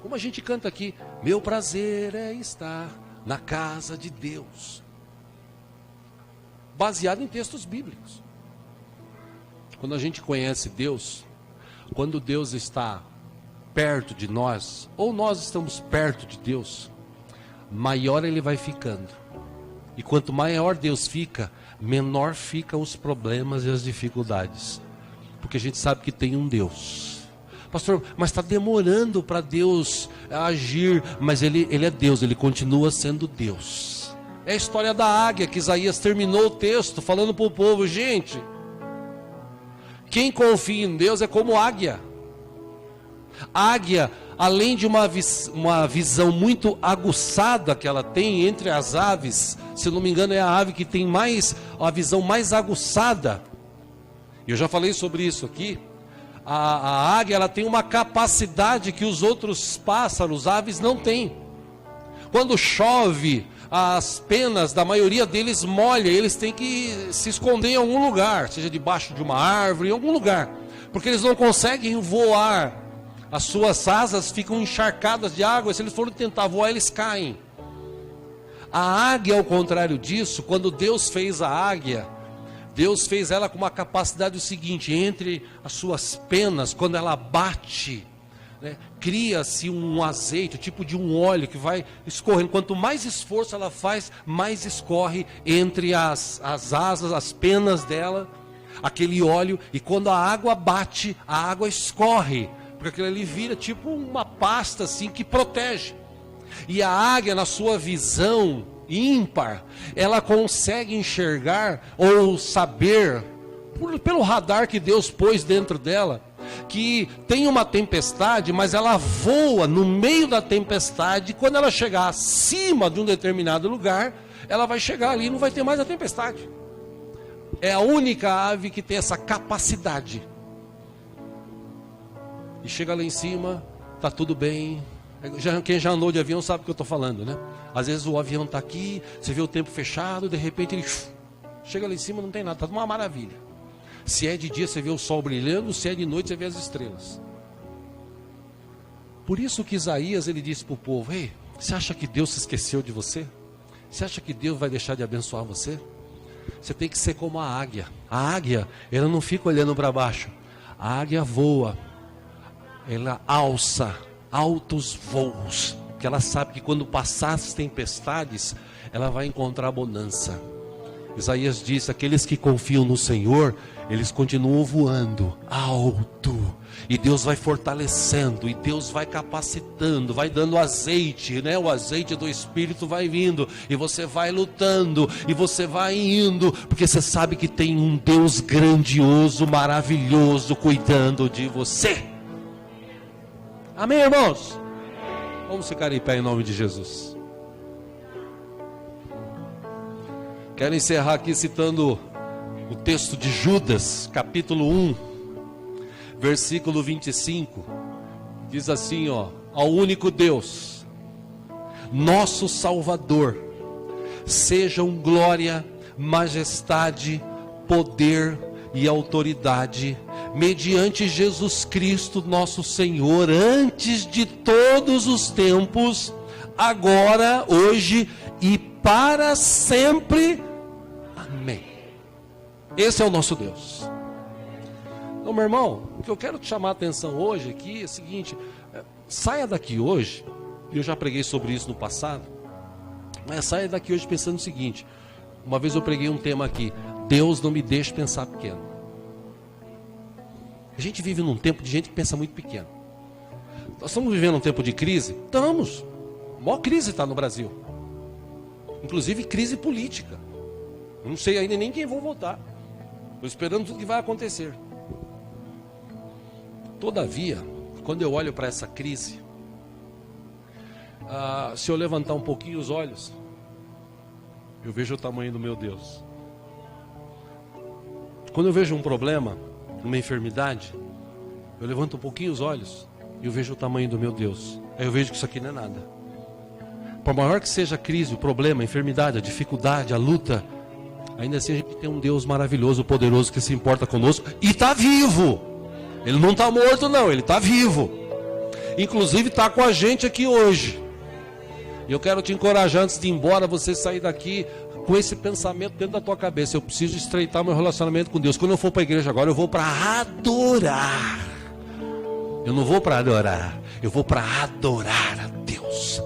Como a gente canta aqui, meu prazer é estar na casa de Deus. Baseado em textos bíblicos. Quando a gente conhece Deus, quando Deus está perto de nós, ou nós estamos perto de Deus, maior ele vai ficando. E quanto maior Deus fica, menor ficam os problemas e as dificuldades. Porque a gente sabe que tem um Deus. Pastor, mas está demorando para Deus agir. Mas ele é Deus, ele continua sendo Deus. É a história da águia que Isaías terminou o texto falando para o povo. Gente, quem confia em Deus é como águia. Águia, além de uma visão muito aguçada que ela tem entre as aves, se não me engano é a ave que tem a visão mais aguçada. Eu já falei sobre isso aqui. A águia, ela tem uma capacidade que os outros pássaros, aves, não têm. Quando chove, as penas da maioria deles molham, eles têm que se esconder em algum lugar, seja debaixo de uma árvore, em algum lugar, porque eles não conseguem voar. As suas asas ficam encharcadas de água, se eles forem tentar voar, eles caem. A águia, ao contrário disso, quando Deus fez a águia, Deus fez ela com uma capacidade o seguinte: entre as suas penas, quando ela bate, cria-se um azeite, tipo de um óleo que vai escorrendo. Quanto mais esforço ela faz, mais escorre entre as asas, as penas dela, aquele óleo. E quando a água bate, a água escorre, porque aquilo ali vira tipo uma pasta assim que protege. E a águia, na sua visão ímpar, ela consegue enxergar ou saber, pelo radar que Deus pôs dentro dela, que tem uma tempestade, mas ela voa no meio da tempestade. Quando ela chegar acima de um determinado lugar, ela vai chegar ali e não vai ter mais a tempestade. É a única ave que tem essa capacidade. E chega lá em cima, está tudo bem. Quem já andou de avião sabe o que eu estou falando, né? Às vezes o avião está aqui, você vê o tempo fechado, de repente ele chega lá em cima, não tem nada, está uma maravilha. Se é de dia você vê o sol brilhando, se é de noite você vê as estrelas. Por isso que Isaías, ele disse para o povo: ei, você acha que Deus se esqueceu de você? Você acha que Deus vai deixar de abençoar você? Você tem que ser como a águia. A águia, ela não fica olhando para baixo. A águia voa, ela alça altos voos, que ela sabe que quando passar as tempestades, ela vai encontrar bonança. Isaías disse: aqueles que confiam no Senhor, eles continuam voando alto, e Deus vai fortalecendo, e Deus vai capacitando, vai dando azeite, né? O azeite do Espírito vai vindo, e você vai lutando, e você vai indo, porque você sabe que tem um Deus grandioso, maravilhoso, cuidando de você. Amém, irmãos? Vamos ficar em pé em nome de Jesus. Quero encerrar aqui citando o texto de Judas, capítulo 1, versículo 25. Diz assim, ao único Deus, nosso Salvador, sejam glória, majestade, poder e autoridade, mediante Jesus Cristo nosso Senhor, antes de todos os tempos, agora, hoje e para sempre. Amém. Esse é o nosso Deus. Então, meu irmão, o que eu quero te chamar a atenção hoje aqui é o seguinte: saia daqui hoje, eu já preguei sobre isso no passado, mas saia daqui hoje pensando o seguinte: uma vez eu preguei um tema aqui: Deus não me deixa pensar pequeno. A gente vive num tempo de gente que pensa muito pequeno. Nós estamos vivendo um tempo de crise? Estamos. A maior crise está no Brasil. inclusive crise política. Não sei ainda nem quem vou votar. Estou esperando tudo que vai acontecer. Todavia, quando eu olho para essa crise, se eu levantar um pouquinho os olhos, eu vejo o tamanho do meu Deus. Quando eu vejo um problema, uma enfermidade, eu levanto um pouquinho os olhos e eu vejo o tamanho do meu Deus. Aí eu vejo que isso aqui não é nada. Por maior que seja a crise, o problema, a enfermidade, a dificuldade, a luta, ainda assim a gente tem um Deus maravilhoso, poderoso, que se importa conosco e está vivo. Ele não está morto não, ele está vivo. Inclusive está com a gente aqui hoje. E eu quero te encorajar, antes de ir embora, você sair daqui com esse pensamento dentro da tua cabeça: eu preciso estreitar meu relacionamento com Deus. Quando eu for para a igreja agora, eu vou para adorar. Eu não vou para adorar, eu vou para adorar a Deus.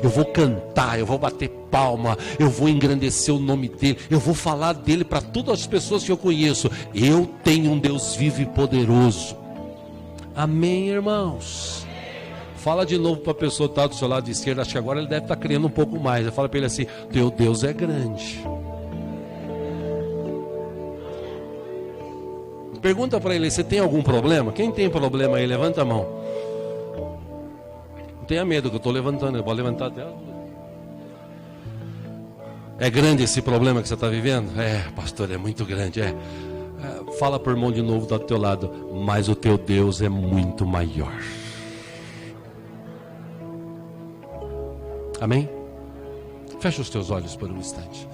Eu vou cantar, eu vou bater palma, eu vou engrandecer o nome dele, eu vou falar dele para todas as pessoas que eu conheço. Eu tenho um Deus vivo e poderoso. Amém, irmãos? Fala de novo para a pessoa que está do seu lado esquerdo. Acho que agora ele deve estar crendo um pouco mais. Fala para ele assim: teu Deus é grande. Pergunta para ele: você tem algum problema? Quem tem problema aí? Levanta a mão. Não tenha medo que eu estou levantando. Eu vou levantar até. É grande esse problema que você está vivendo? É, pastor, é muito grande. Fala para o irmão de novo, está do teu lado: mas o teu Deus é muito maior. Amém? Fecha os teus olhos por um instante.